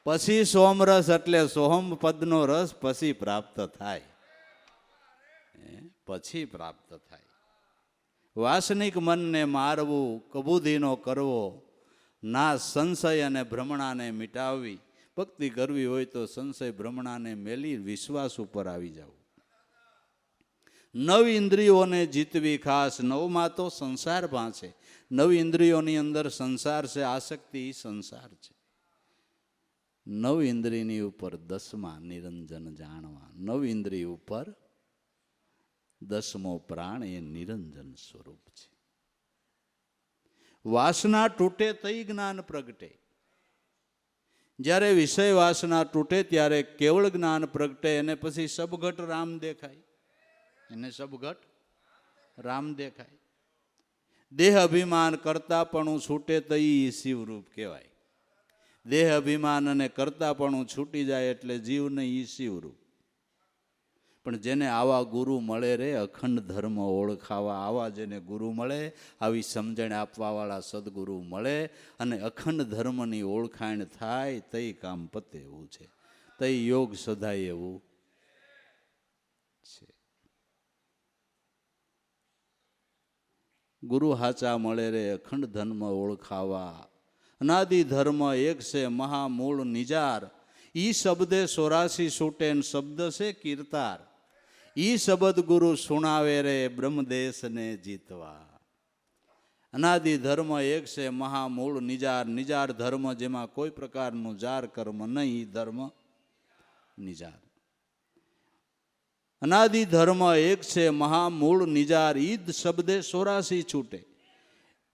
પછી સોમરસ એટલે સોહમ પદનો રસ પછી પ્રાપ્ત થાય, પછી પ્રાપ્ત થાય. વાસનિક મનને મારવું, કબૂધીનો કરવો, ના સંશય અને ભ્રમણાને મિટાવવી. ભક્તિ કરવી હોય તો સંશય ભ્રમણાને મેલી વિશ્વાસ ઉપર આવી જવું. 9 ઇન્દ્રિયોને જીતવી ખાસ. 9માં તો સંસાર ભાંસે. 9 ઇન્દ્રિયોની અંદર સંસાર છે, આસક્તિ સંસાર છે. 9 ઇન્દ્રિયની ઉપર 10માં નિરંજન જાણવા. 9 ઇન્દ્રિય ઉપર 10મો પ્રાણ એ નિરંજન સ્વરૂપ છે. વાસના તૂટે તઈ જ્ઞાન પ્રગટે. જ્યારે વિષય વાસના તૂટે ત્યારે કેવળ જ્ઞાન પ્રગટે. અને પછી સબઘટ રામ દેખાય. એને સબઘટ રામ દેખાય. દેહ અભિમાન કરતાપણું છૂટે તઈ શિવરૂપ કહેવાય. દેહ અભિમાન અને કરતાપણું છૂટી જાય એટલે જીવને ઈ શિવરૂપ. પણ જેને આવા ગુરુ મળે રે, અખંડ ધર્મ ઓળખાવા, આવા જેને ગુરુ મળે, આવી સમજણ આપવાવાળા સદગુરુ મળે અને અખંડ ધર્મની ઓળખાણ થાય, તઈ કામ પતે એવું છે, તઈ યોગ સદાય એવું છે. ગુરુ હાચા મળે રે, અખંડ ધર્મ ઓળખાવા. અનાદિ ધર્મ એક છે મહામૂળ નિજાર. ઈ શબ્દે 84 છૂટે શબ્દ છે કીર્તાર. ઈ શબ્દ ગુરુ સુણાવે રે, બ્રહ્મદેશને જીતવા. અનાદિ ધર્મ એક છે મહામૂળ નિજાર. નિજાર ધર્મ જેમાં કોઈ પ્રકારનું જાર કર્મ નહીં, ધર્મ નિજાર. અનાદિ ધર્મ એક છે મહામૂળ નિજાર. ઈદ શબ્દે 84 છૂટે.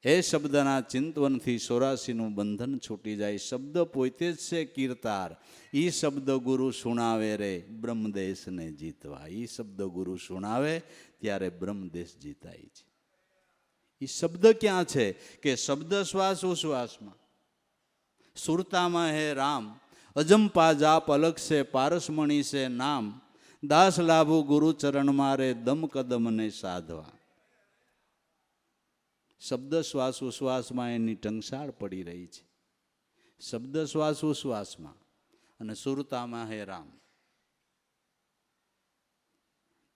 એ શબ્દના ચિંતવનથી 84નું બંધન છૂટી જાય. શબ્દ પોતે જ છે કીર્તાર. ઈ શબ્દ ગુરુ સુણાવે રે, બ્રહ્મદેશને જીતવા. ઈ શબ્દ ગુરુ સુણાવે ત્યારે બ્રહ્મદેશ જીતાય છે. ઈ શબ્દ ક્યાં છે? કે શબ્દ શ્વાસ ઉશ્વાસમાં. સુરતામાં હે રામ, અજંપા જાપ અલગ છે, પારસમણી છે નામ. દાસ લાભુ ગુરુ ચરણ મારે, દમ કદમને સાધવા. શબ્દ શ્વાસ ઉશ્વાસમાં એની ટંકશાળ પડી રહી છે. શબ્દ શ્વાસ ઉશ્વાસમાં અને સુરતામાં હે રામ.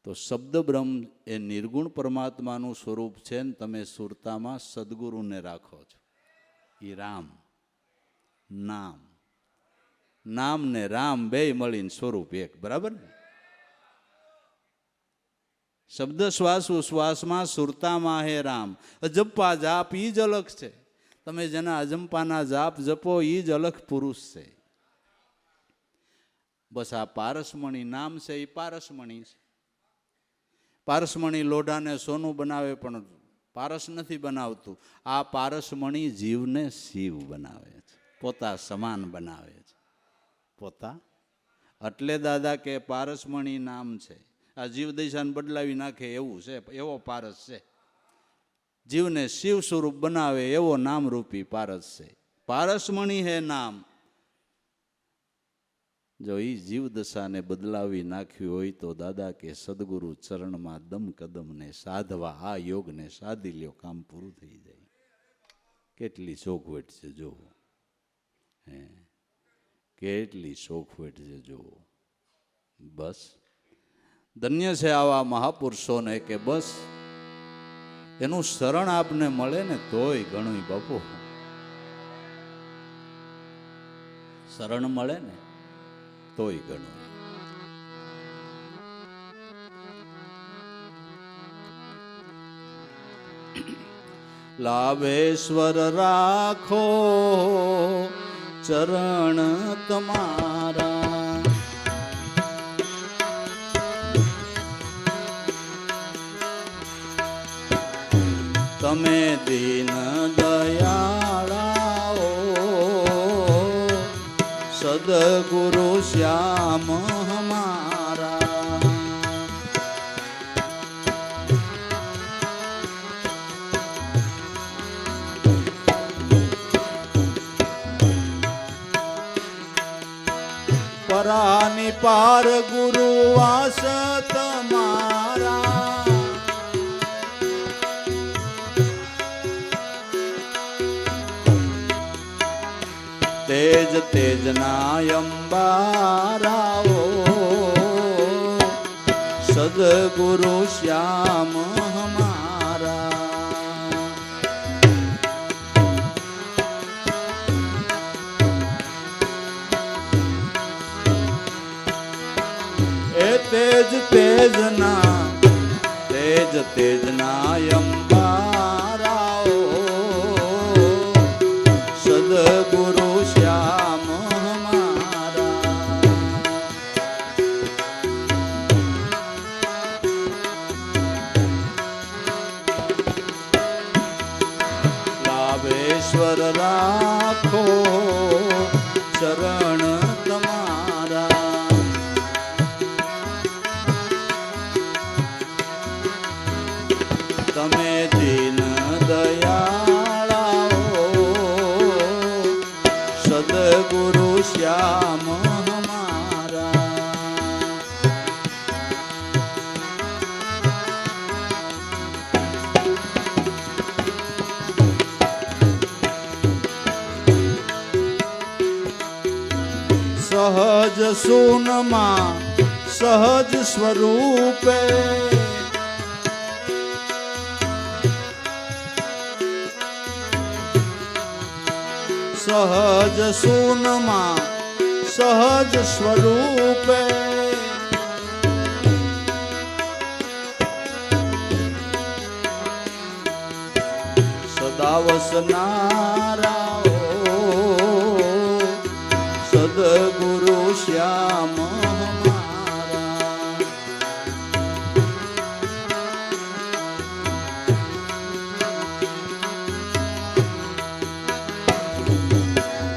તો શબ્દ બ્રહ્મ એ નિર્ગુણ પરમાત્માનું સ્વરૂપ છે ને તમે સુરતામાં સદગુરુને રાખો છો. એ રામ નામ, નામ ને રામ બે મળીને સ્વરૂપ એક, બરાબર ને? શબ્દ શ્વાસ ઉશ્વાસમાં સુરતામાં હે રામ. અજંપા જાપ ઈ જ અલગ છે. તમે જેના અજંપાના જાપ જપો ઈ જ અલગ પુરુષ છે. બસ આ પારસમણી નામ છે એ પારસમણી છે. પારસમણી લોઢાને સોનું બનાવે પણ પારસ નથી બનાવતું. આ પારસમણી જીવને શિવ બનાવે છે, પોતા સમાન બનાવે છે. પોતા એટલે દાદા કે પારસમણી નામ છે. આ જીવ દિશાને બદલાવી નાખે એવું છે, એવો પારસ છે. જીવને શિવ સ્વરૂપ બનાવે એવો નામરૂપી પારસ છે. પારસમણી હે નામ. જો એ જીવ દશાને બદલાવી નાખ્યું હોય તો દાદા કે સદગુરુ ચરણમાં દમ કદમને સાધવા. આ યોગને સાધી લ્યો, કામ પૂરું થઈ જાય. કેટલી ચોખવટ છે જોવો, કેટલી ચોખવટ છે જોવો. બસ ધન્ય છે આવા મહાપુરુષોને કે બસ એનું શરણ આપને મળે ને તોય ઘણું બાપુ. શરણ મળે ને તોય ઘણું. લાભેશ્વર રાખો ચરણ તમારા. તમે દીન દયાળાઓ સદગુરુ શ્યામ હમારા. પરાની પાર ગુરુ વાસ તમારા. તેજ તેજના અંબારાઓ સદગુરુ શ્યામ હમારા. એ તેજ તેજના અંબારાઓ સદગુરુ શ્યામ હમારા. લાભેશ્વર રાખો ચરણ તમારા. તમે દીન દયાળાઓ સદગુરુ શ્યામ હમારા. સહજ સુનમાં સહજ સ્વરૂપે સહજ સુનમાં સહજ સ્વરૂપે સદા વસનારાઓ સદગુરુ શ્યામ હમારા.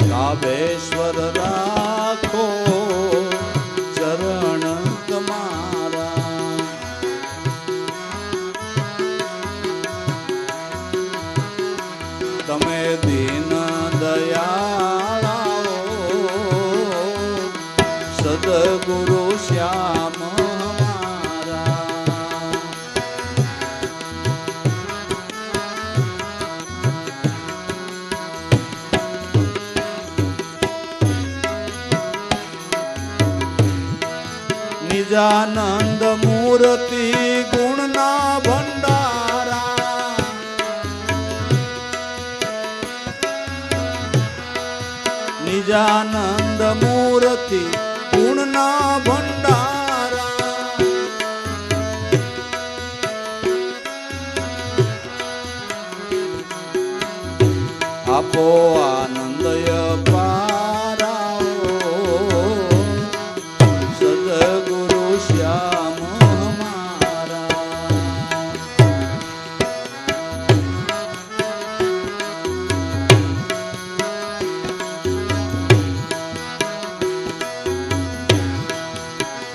લાભેશ્વર રાખો ચરણ તમારા. તમે દીન દયાળાઓ સદગુરુ શ્યામ હમારા. નિજાનંદ મૂર્તિ ગુણના ભંડારા. નિજાનંદ મૂર્તિ ગુણના ભંડારા. આપો આનંદય પારાઓ સદગુરુ શ્યામ હમારા.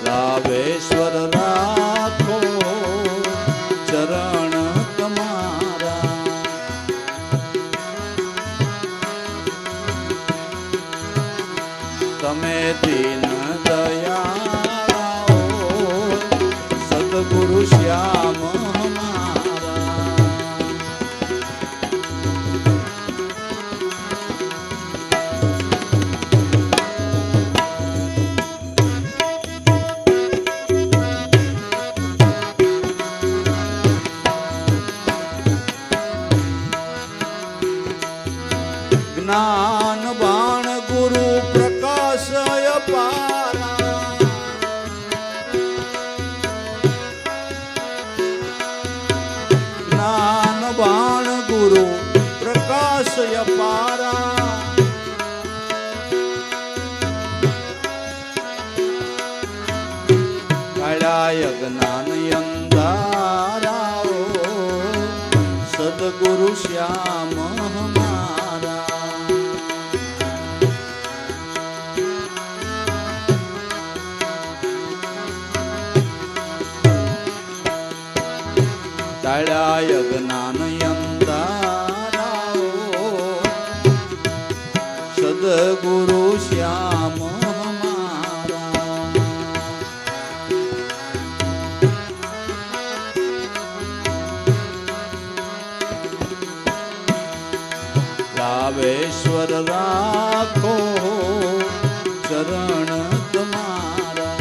લાભેશ્વર રાખો ચરણ તમારા. તમે દીન દયાળાઓ સદગુરુ શ્યામ હમારા. અપારા કાળાય જ્ઞાન અંધારાઓ સદગુરુ શ્યામ હમારા કાળાય જ્ઞાન અંધારાઓ સદગુરુ શ્યામ રાવેશ્વર રાખો ચરણ તમારા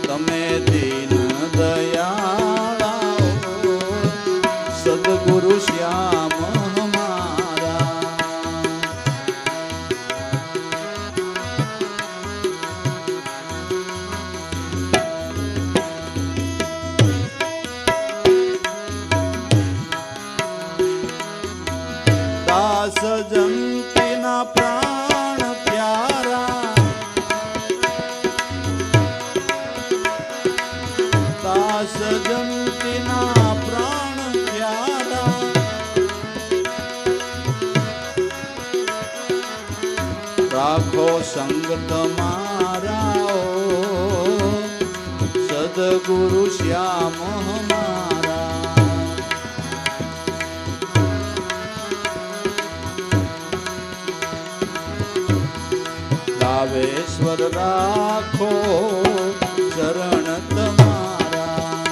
તમે દીન દયાળાઓ સદગુરુ શ્યામ સજંતીના પ્રાણ પ્યારા સજંતીના પ્રાણ પ્યારા રાખો સંગ તમારા સદગુરુ શ્યામ રાવેશ્વર રાખો ચરણ તમારા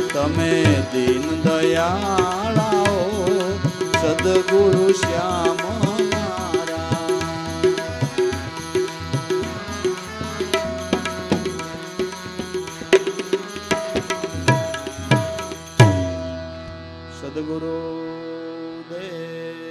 તમે દીન દયાળાઓ સદગુરુ શ્યામ સદગુરુ દેવ